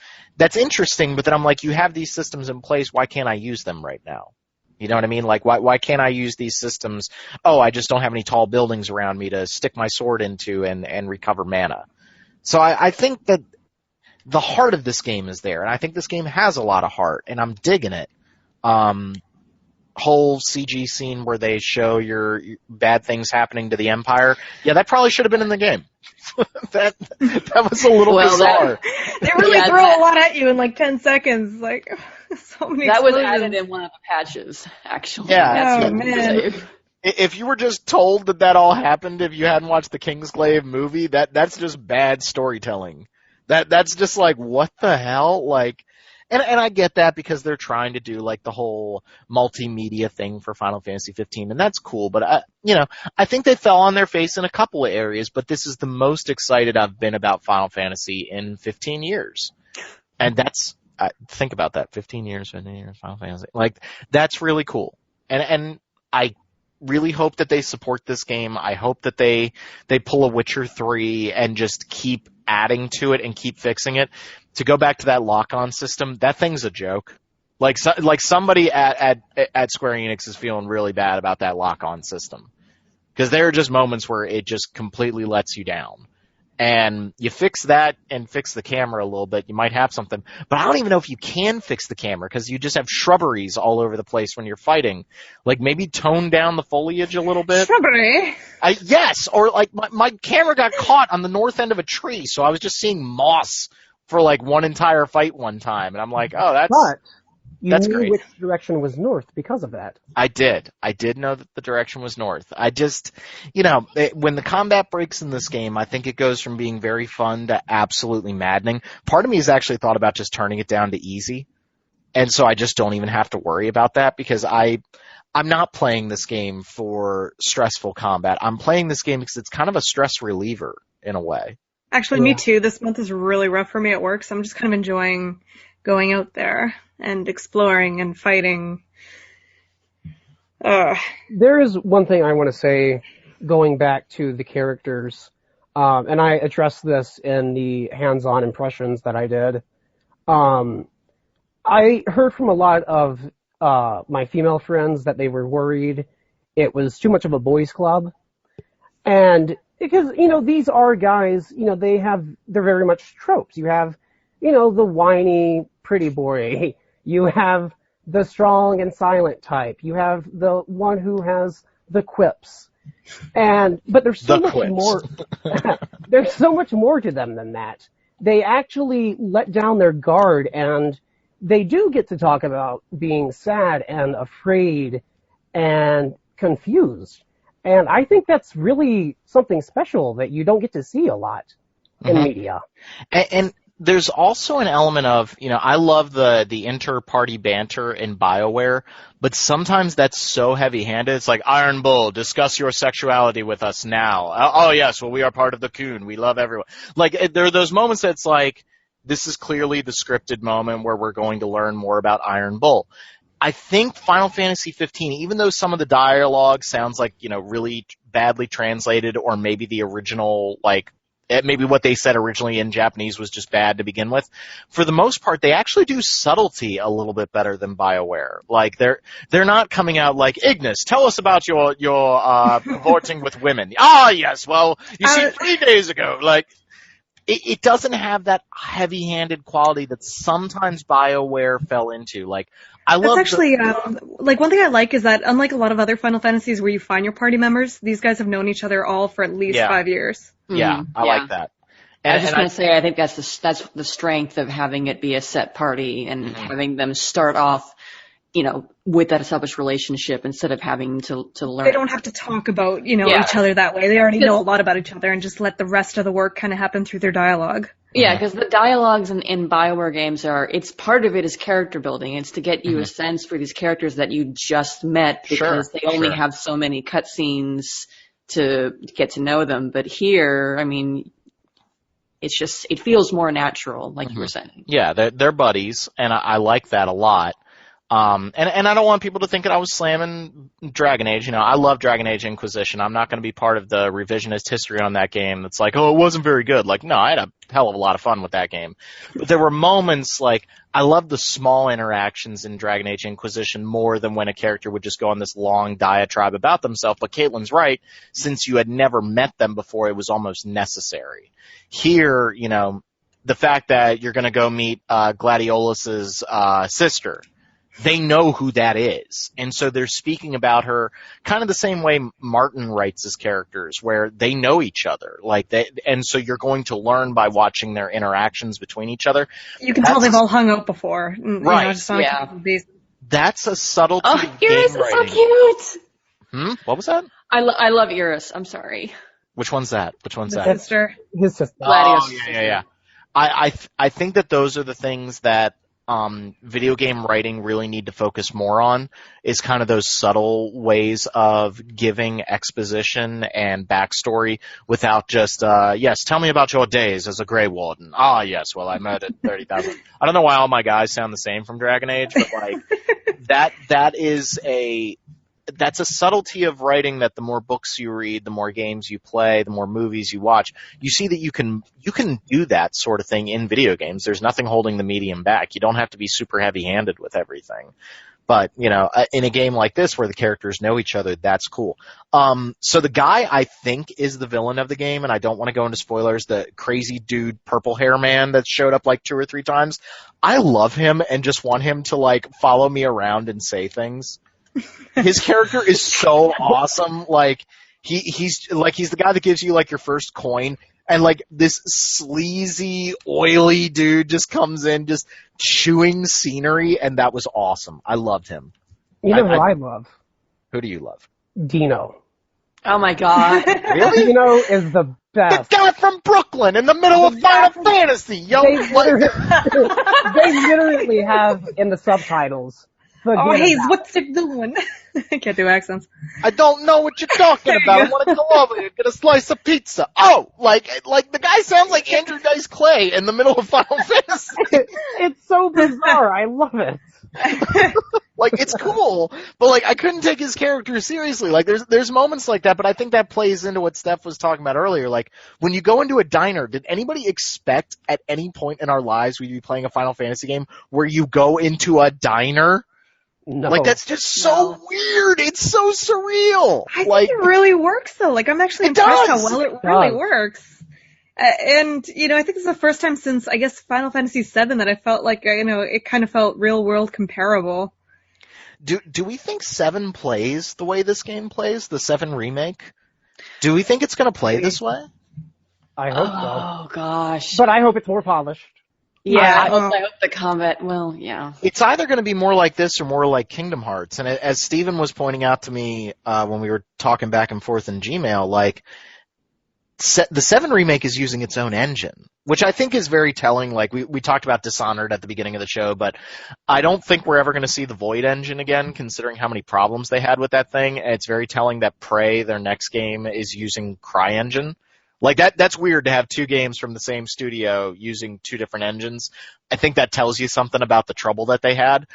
Speaker 1: interesting, but then I'm like, you have these systems in place, why can't I use them right now? You know what I mean? Like, why can't I use these systems? Oh, I just don't have any tall buildings around me to stick my sword into and recover mana. So I think that the heart of this game is there, and I think this game has a lot of heart, and I'm digging it. Whole CG scene where they show your bad things happening to the Empire. Yeah, that probably should have been in the game. that was a little bizarre.
Speaker 4: They really throw a lot at you in like 10 seconds. Like, so many
Speaker 2: That was
Speaker 4: explosions.
Speaker 2: added in one of the patches, actually.
Speaker 1: Yeah.
Speaker 4: Oh, man.
Speaker 1: If you were just told that all happened, if you hadn't watched the Kingsglaive movie, that's just bad storytelling. That's just like, what the hell? Like, and I get that because they're trying to do like the whole multimedia thing for Final Fantasy 15, and that's cool. But I think they fell on their face in a couple of areas. But this is the most excited I've been about Final Fantasy in 15 years, and think about that, 15 years, Final Fantasy, like, that's really cool. And I really hope that they support this game. I hope that they pull a Witcher 3 and just keep adding to it and keep fixing it. To go back to that lock-on system, that thing's a joke. Like somebody at Square Enix is feeling really bad about that lock-on system. Because there are just moments where it just completely lets you down. And you fix that and fix the camera a little bit, you might have something. But I don't even know if you can fix the camera, because you just have shrubberies all over the place when you're fighting. Like, maybe tone down the foliage a little bit.
Speaker 4: Shrubbery?
Speaker 1: Yes, or like my camera got caught on the north end of a tree, so I was just seeing moss for like one entire fight one time. And I'm like, oh,
Speaker 3: But you
Speaker 1: that's
Speaker 3: knew
Speaker 1: great.
Speaker 3: which direction was north because of that.
Speaker 1: I did know that the direction was north. I just, when the combat breaks in this game, I think it goes from being very fun to absolutely maddening. Part of me has actually thought about just turning it down to easy. And so I just don't even have to worry about that, because I'm not playing this game for stressful combat. I'm playing this game because it's kind of a stress reliever in a way.
Speaker 4: Actually, me too. This month is really rough for me at work, so I'm just kind of enjoying going out there and exploring and fighting.
Speaker 3: There is one thing I want to say, going back to the characters, and I addressed this in the hands-on impressions that I did. I heard from a lot of my female friends that they were worried it was too much of a boys' club. And because, these are guys, they're very much tropes. You have, the whiny, pretty boy. You have the strong and silent type. You have the one who has the quips. But there's so much more. There's so much more to them than that. They actually let down their guard, and they do get to talk about being sad and afraid and confused. And I think that's really something special that you don't get to see a lot in media.
Speaker 1: And there's also an element of, I love the inter-party banter in BioWare, but sometimes that's so heavy-handed. It's like, Iron Bull, discuss your sexuality with us now. Oh, yes, well, we are part of the Coon. We love everyone. Like, there are those moments that's like, this is clearly the scripted moment where we're going to learn more about Iron Bull. I think Final Fantasy 15, even though some of the dialogue sounds like, really badly translated, or maybe the original, like, maybe what they said originally in Japanese was just bad to begin with. For the most part, they actually do subtlety a little bit better than BioWare. Like they're not coming out like, Ignis, tell us about your cavorting with women. Ah, yes. Well, you see, 3 days ago, like. It doesn't have that heavy-handed quality that sometimes BioWare fell into. Like, I love.
Speaker 4: That's actually like one thing I like is that unlike a lot of other Final Fantasies where you find your party members, these guys have known each other all for at least 5 years.
Speaker 1: Yeah, I like that.
Speaker 2: I was just going to say, I think that's the strength of having it be a set party and having them start off, with that established relationship instead of having to learn.
Speaker 4: They don't have to talk about, each other that way. They already know a lot about each other and just let the rest of the work kind of happen through their dialogue.
Speaker 2: Yeah, because the dialogues in BioWare games it's part of it is character building. It's to get you a sense for these characters that you just met because they only have so many cutscenes to get to know them. But here, I mean, it feels more natural, like you were saying.
Speaker 1: Yeah, they're buddies, and I like that a lot. And I don't want people to think that I was slamming Dragon Age. I love Dragon Age Inquisition. I'm not going to be part of the revisionist history on that game that's like, oh, it wasn't very good. Like, no, I had a hell of a lot of fun with that game. But there were moments like, I love the small interactions in Dragon Age Inquisition more than when a character would just go on this long diatribe about themselves. But Caitlin's right. Since you had never met them before, it was almost necessary. Here, the fact that you're going to go meet Gladiolus's sister, they know who that is. And so they're speaking about her kind of the same way Martin writes his characters, where they know each other. And so you're going to learn by watching their interactions between each other.
Speaker 4: You can tell they've all hung out before.
Speaker 1: Right. That's a subtlety of game
Speaker 2: Iris
Speaker 1: writing.
Speaker 2: is so cute!
Speaker 1: What was that?
Speaker 2: I love Iris. I'm sorry.
Speaker 1: Which one's that?
Speaker 4: Sister.
Speaker 3: His sister.
Speaker 2: Gladius.
Speaker 1: Yeah. I think that those are the things that video game writing really need to focus more on, is kind of those subtle ways of giving exposition and backstory without just, yes, tell me about your days as a Grey Warden. Ah, yes, well, I murdered 30,000. I don't know why all my guys sound the same from Dragon Age, but that's a subtlety of writing that the more books you read, the more games you play, the more movies you watch, you see that you can do that sort of thing in video games. There's nothing holding the medium back. You don't have to be super heavy-handed with everything. But, in a game like this where the characters know each other, that's cool. So the guy I think is the villain of the game, and I don't want to go into spoilers, the crazy dude purple hair man that showed up like 2 or 3 times, I love him and just want him to follow me around and say things. His character is so awesome. He's the guy that gives you your first coin, and this sleazy, oily dude just comes in just chewing scenery, and that was awesome. I loved him.
Speaker 3: Who I love?
Speaker 1: Who do you love?
Speaker 3: Dino.
Speaker 2: Oh my god.
Speaker 1: Really?
Speaker 3: Dino is the best.
Speaker 1: The guy from Brooklyn in the middle of Final Fantasy, yo.
Speaker 3: They literally have in the subtitles.
Speaker 4: Hey, what's it doing? I can't do accents.
Speaker 1: I don't know what you're talking about. I want to go over here and get a slice of pizza. Oh, the guy sounds like Andrew Dice Clay in the middle of Final Fantasy.
Speaker 3: It's so bizarre. I love it.
Speaker 1: It's cool, but I couldn't take his character seriously. There's moments like that, but I think that plays into what Steph was talking about earlier. When you go into a diner, did anybody expect at any point in our lives we'd be playing a Final Fantasy game where you go into a diner?
Speaker 3: No.
Speaker 1: That's just so weird. It's so surreal.
Speaker 4: I think it really works, though. I'm actually impressed how well it really works. And, I think this is the first time since, I guess, Final Fantasy VII that I felt it kind of felt real-world comparable.
Speaker 1: Do we think 7 plays the way this game plays, the 7 remake? Do we think it's going to play this way?
Speaker 3: I hope so.
Speaker 2: Oh, gosh.
Speaker 3: But I hope it's more polished.
Speaker 2: Yeah, I hope the combat, yeah.
Speaker 1: It's either going to be more like this or more like Kingdom Hearts. And as Steven was pointing out to me when we were talking back and forth in Gmail, the 7 remake is using its own engine, which I think is very telling. We talked about Dishonored at the beginning of the show, but I don't think we're ever going to see the Void engine again, considering how many problems they had with that thing. And it's very telling that Prey, their next game, is using CryEngine. That's weird to have 2 games from the same studio using 2 different engines. I think that tells you something about the trouble that they had.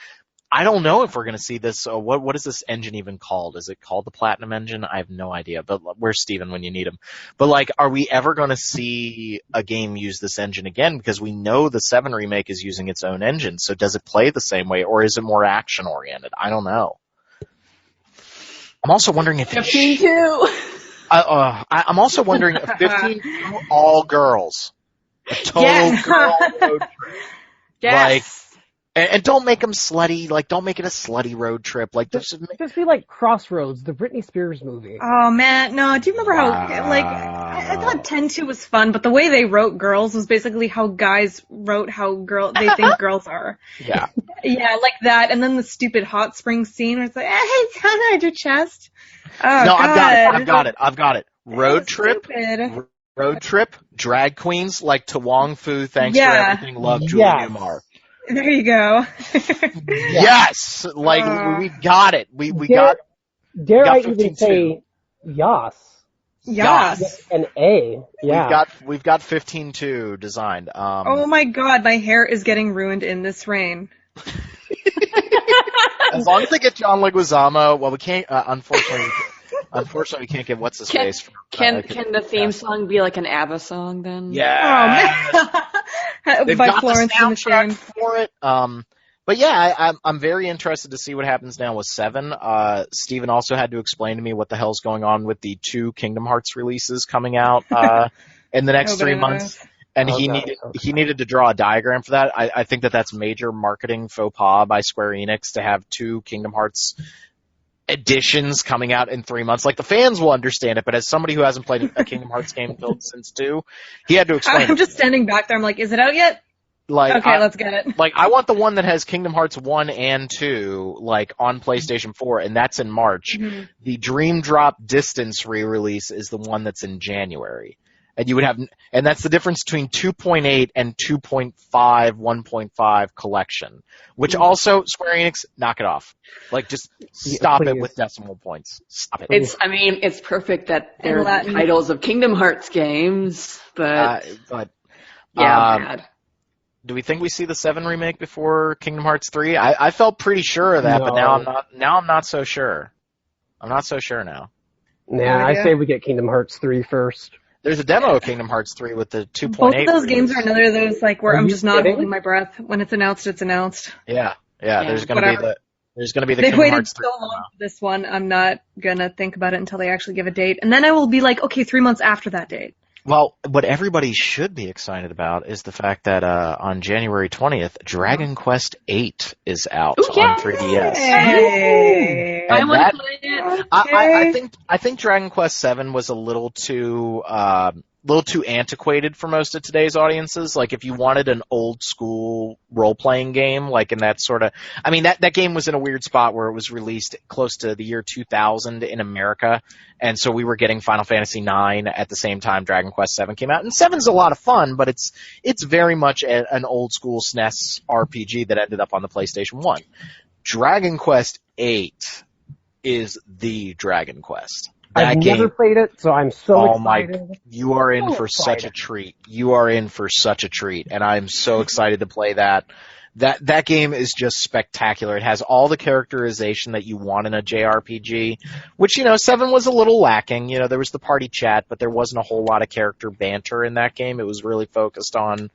Speaker 1: I don't know if we're going to see this. What is this engine even called? Is it called the Platinum Engine? I have no idea. But where's Steven when you need him? But like, are we ever going to see a game use this engine again? Because we know the 7 remake is using its own engine. So does it play the same way, or is it more action oriented? I don't know. I'm also wondering if
Speaker 2: 15-2.
Speaker 1: I'm also wondering if 15 all girls, a total girl road trip.
Speaker 2: Yes.
Speaker 1: And don't make them slutty. Like, don't make it a slutty road trip. Like,
Speaker 3: Just be like Crossroads, the Britney Spears movie.
Speaker 4: Oh man, no. Do you remember how I thought 10-2 was fun, but the way they wrote girls was basically how guys wrote how they think girls are.
Speaker 1: Yeah.
Speaker 4: Yeah, like that. And then the stupid hot spring scene where it's like, hey, it's on your chest. Oh,
Speaker 1: No,
Speaker 4: God.
Speaker 1: I've got it. Road trip.
Speaker 4: Stupid.
Speaker 1: Road trip. Drag queens like To Wong Fu. Thanks
Speaker 4: Yeah.
Speaker 1: for everything. Love, Julia
Speaker 3: Yes.
Speaker 1: Newmar.
Speaker 4: There you go.
Speaker 1: Yes. Like, we got it. We got.
Speaker 3: Dare
Speaker 1: got
Speaker 3: I even
Speaker 1: 15-2.
Speaker 3: say Yas?
Speaker 4: Yes.
Speaker 3: An A. Yeah.
Speaker 1: We've got 15-2 designed.
Speaker 4: Oh my God, my hair is getting ruined in this rain.
Speaker 1: As long as they get John Leguizamo, well, we can't. Unfortunately, we can't get what's his face.
Speaker 2: Can the theme song be like an ABBA song then?
Speaker 1: Yeah.
Speaker 4: Oh, man.
Speaker 1: They've
Speaker 4: By
Speaker 1: got
Speaker 4: Florence
Speaker 1: the
Speaker 4: and the
Speaker 1: soundtrack
Speaker 4: Machine.
Speaker 1: for it. But yeah, I'm very interested to see what happens now with 7. Steven also had to explain to me what the hell's going on with the 2 Kingdom Hearts releases coming out in the next 3 months. And he needed to draw a diagram for that. I think that's major marketing faux pas by Square Enix to have 2 Kingdom Hearts editions coming out in 3 months. Like, the fans will understand it, but as somebody who hasn't played a Kingdom Hearts game since 2, he had to explain.
Speaker 4: I'm just standing back there. I'm like, is it out yet?
Speaker 1: Like,
Speaker 4: Okay, let's get it.
Speaker 1: Like, I want the one that has Kingdom Hearts 1 and 2, like, on PlayStation 4, and that's in March.
Speaker 4: Mm-hmm.
Speaker 1: The Dream Drop Distance re-release is the one that's in January. And you would have, and that's the difference between 2.8 and 2.5, 1.5 collection. Which also, Square Enix, knock it off. Like, just stop it with decimal points. Stop it.
Speaker 2: It's perfect that they're
Speaker 4: Latin.
Speaker 2: titles of Kingdom Hearts games, but bad.
Speaker 1: Do we think we see the 7 remake before Kingdom Hearts 3? I felt pretty sure of that, but now I'm not so sure. I'm not so sure now.
Speaker 3: Nah, I say we get Kingdom Hearts 3 first.
Speaker 1: There's a demo of Kingdom Hearts 3 with the 2.8.
Speaker 4: Both of those games are another of those like where I'm just not
Speaker 3: kidding?
Speaker 4: holding my breath. When it's announced, it's announced.
Speaker 1: Yeah. There's gonna be the
Speaker 4: They
Speaker 1: Kingdom
Speaker 4: waited
Speaker 1: Hearts 3.
Speaker 4: so long for this one. I'm not gonna think about it until they actually give a date, and then I will be like, okay, 3 months after that date.
Speaker 1: Well, what everybody should be excited about is the fact that on January 20th, Dragon Quest VIII is out on 3DS.
Speaker 4: Hey.
Speaker 2: I
Speaker 1: And
Speaker 2: want
Speaker 1: that-
Speaker 2: to play it.
Speaker 1: I think Dragon Quest VII was a little too antiquated for most of today's audiences. Like, if you wanted an old school role playing game, like in that sort of, I mean, that game was in a weird spot where it was released close to the year 2000 in America, and so we were getting Final Fantasy IX at the same time Dragon Quest VII came out. And 7's a lot of fun, but it's very much an old school SNES RPG that ended up on the PlayStation 1. Dragon Quest VIII is the Dragon Quest.
Speaker 3: I've never played it, so I'm so excited.
Speaker 1: You are in for such a treat. You are in for such a treat, and I'm so excited to play that. That game is just spectacular. It has all the characterization that you want in a JRPG, which, 7 was a little lacking. There was the party chat, but there wasn't a whole lot of character banter in that game. It was really focused on,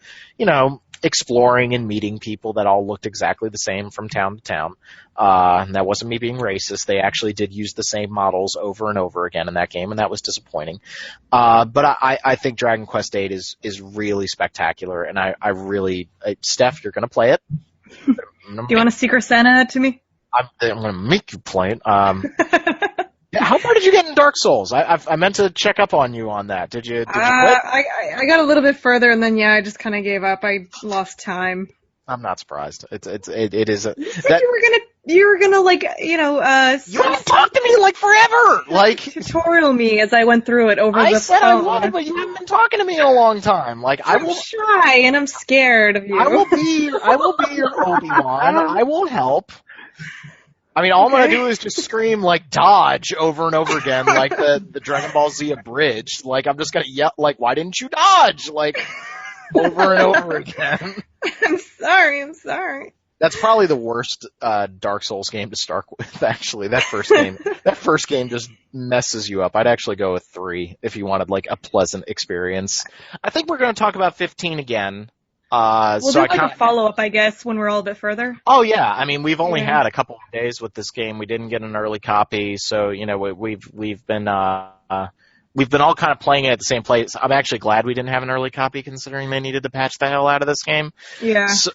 Speaker 1: exploring and meeting people that all looked exactly the same from town to town. And that wasn't me being racist. They actually did use the same models over and over again in that game, and that was disappointing. But I think Dragon Quest VIII is really spectacular, and I really, Steph, you're going to play it.
Speaker 4: Do you want to Secret Santa that to me?
Speaker 1: I'm going to make you play it. How far did you get in Dark Souls? I meant to check up on you on that. Did you quit?
Speaker 4: I got a little bit further, and then I just kind of gave up. I lost time.
Speaker 1: I'm not surprised. It is a.
Speaker 4: You said you were gonna
Speaker 1: you haven't talked to me like forever. Like,
Speaker 4: tutorial me as I went through it over the phone.
Speaker 1: I said I would, but you haven't been talking to me in a long time. Like,
Speaker 4: I'm shy and I'm scared of you.
Speaker 1: I will be your Obi-Wan. I will help. I mean, all I'm gonna do is just scream like dodge over and over again, like the Dragon Ball Z abridged. Like, I'm just gonna yell like, why didn't you dodge? Like, over and over again.
Speaker 4: I'm sorry.
Speaker 1: That's probably the worst Dark Souls game to start with, actually. That first game just messes you up. I'd actually go with 3 if you wanted like a pleasant experience. I think we're going to talk about 15 again.
Speaker 4: We'll do like a follow-up, I guess, when we're all a bit further.
Speaker 1: Oh, yeah. I mean, we've only had a couple of days with this game. We didn't get an early copy, so, we've been all kind of playing it at the same place. I'm actually glad we didn't have an early copy, considering they needed to patch the hell out of this game.
Speaker 4: Yeah.
Speaker 1: So,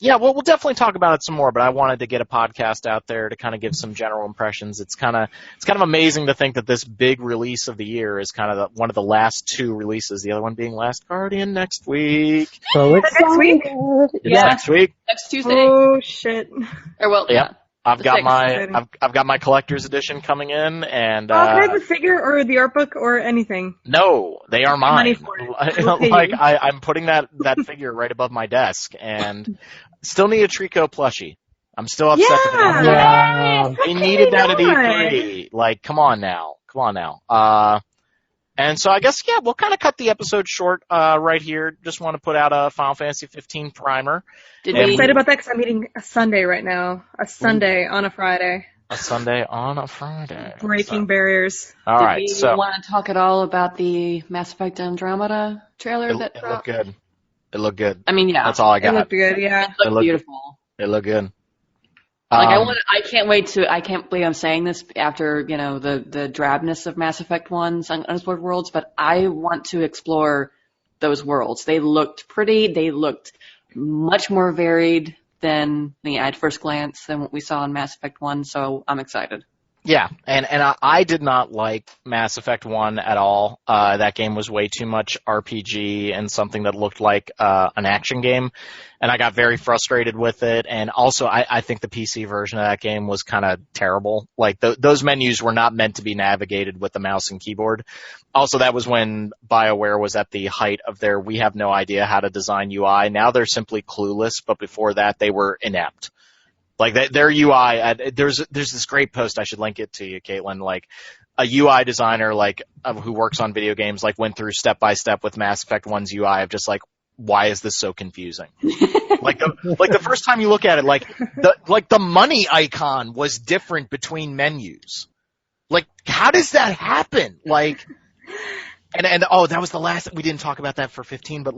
Speaker 1: we'll definitely talk about it some more, but I wanted to get a podcast out there to kind of give some general impressions. It's kind of amazing to think that this big release of the year is kind of one of the last 2 releases, the other one being Last Guardian next week.
Speaker 3: So it's
Speaker 4: next week?
Speaker 2: Yeah.
Speaker 1: Next week.
Speaker 2: Next Tuesday.
Speaker 4: Oh, shit.
Speaker 2: Or well,
Speaker 1: yeah. I've got
Speaker 4: sixth.
Speaker 1: my collector's edition coming in, and
Speaker 4: Can I have the figure or the art book or anything?
Speaker 1: no, they are mine.
Speaker 4: Money for it.
Speaker 1: Like I'm putting that figure right above my desk, and still need a Trico plushie. I'm still upset that they don't have that. They needed that at E3. Like, come on now. And so I guess, we'll kind of cut the episode short right here. Just want to put out a Final Fantasy 15 primer.
Speaker 4: I'm excited about that because I'm eating a Sunday right now. A Sunday on a Friday.
Speaker 1: A Sunday on a Friday.
Speaker 4: Breaking barriers.
Speaker 1: All right.
Speaker 2: Do you want to talk at all about the Mass Effect Andromeda trailer that dropped?
Speaker 1: It looked good.
Speaker 2: I mean, yeah.
Speaker 1: That's all I got.
Speaker 4: It looked good, yeah.
Speaker 2: It looked beautiful.
Speaker 1: It looked good.
Speaker 2: I can't believe I'm saying this after, the drabness of Mass Effect 1's Unexplored Worlds, but I want to explore those worlds. They looked pretty. They looked much more varied than at first glance than what we saw in Mass Effect 1, so I'm excited.
Speaker 1: Yeah, and I did not like Mass Effect 1 at all. That game was way too much RPG and something that looked like an action game, and I got very frustrated with it. And also, I think the PC version of that game was kind of terrible. Like, those menus were not meant to be navigated with the mouse and keyboard. Also, that was when BioWare was at the height of their we have no idea how to design UI. Now they're simply clueless, but before that, they were inept. Like their UI, there's this great post, I should link it to you, Caitlin, like a UI designer who works on video games went through step by step with Mass Effect 1's UI of just why is this so confusing? the first time you look at it, the money icon was different between menus. Like, how does that happen? And that was the last, we didn't talk about that for 15, but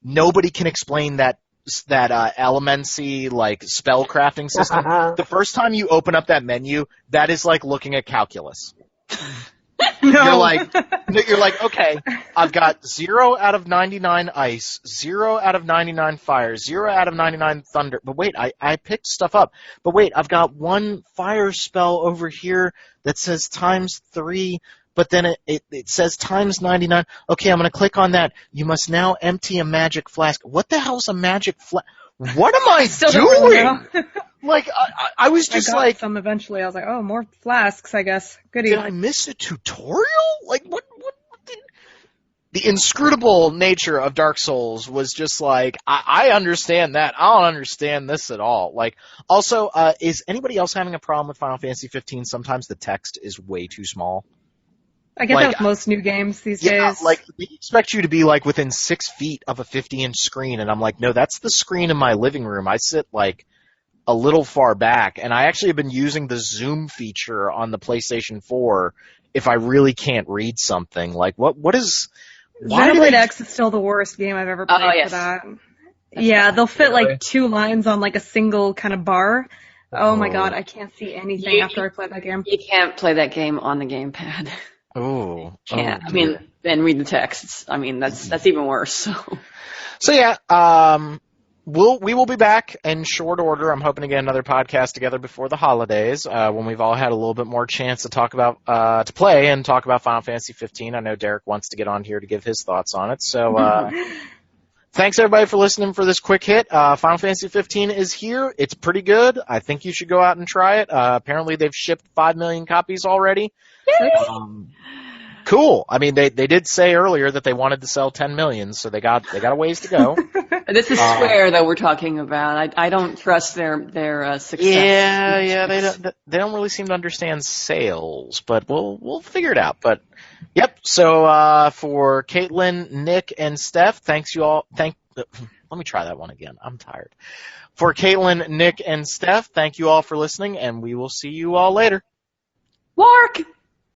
Speaker 1: nobody can explain that Elemency spell crafting system. The first time you open up that menu, that is like looking at calculus.
Speaker 4: No.
Speaker 1: You're like, okay, I've got 0 out of 99 ice, 0 out of 99 fire, 0 out of 99 thunder. But wait, I picked stuff up. But wait, I've got 1 fire spell over here that says ×3. But then it says ×99. Okay, I'm going to click on that. You must now empty a magic flask. What the hell's a magic flask? What am I doing? I was just
Speaker 4: I got some eventually. I was like, oh, more flasks, I guess. Goody.
Speaker 1: Did I miss a tutorial? What the inscrutable nature of Dark Souls was just I understand that. I don't understand this at all. Also, is anybody else having a problem with Final Fantasy 15? Sometimes the text is way too small.
Speaker 4: I get that with most new games these days.
Speaker 1: They expect you to be within 6 feet of a 50-inch screen, and I'm like, no, that's the screen in my living room. I sit a little far back, and I actually have been using the zoom feature on the PlayStation 4 if I really can't read something. What is...
Speaker 4: Xenoblade X is still the worst game I've ever played for that. They'll fit 2 lines on a single kind of bar. Oh my god, I can't see anything after I play that game.
Speaker 2: You can't play that game on the gamepad.
Speaker 1: Oh.
Speaker 2: Can't. Then read the texts. That's even worse.
Speaker 1: So yeah, we will be back in short order. I'm hoping to get another podcast together before the holidays, when we've all had a little bit more chance to talk about, to play and talk about Final Fantasy 15. I know Derek wants to get on here to give his thoughts on it. So, thanks everybody for listening for this quick hit. Final Fantasy 15 is here. It's pretty good. I think you should go out and try it. Apparently they've shipped 5 million copies already. Cool. They did say earlier that they wanted to sell 10 million, so they got a ways to go.
Speaker 2: This is Square that we're talking about. I don't trust their success.
Speaker 1: Yeah, they don't really seem to understand sales, but we'll figure it out. But yep. So for Caitlin, Nick, and Steph, thanks you all. Let me try that one again. I'm tired. For Caitlin, Nick, and Steph, thank you all for listening, and we will see you all later.
Speaker 2: Wark!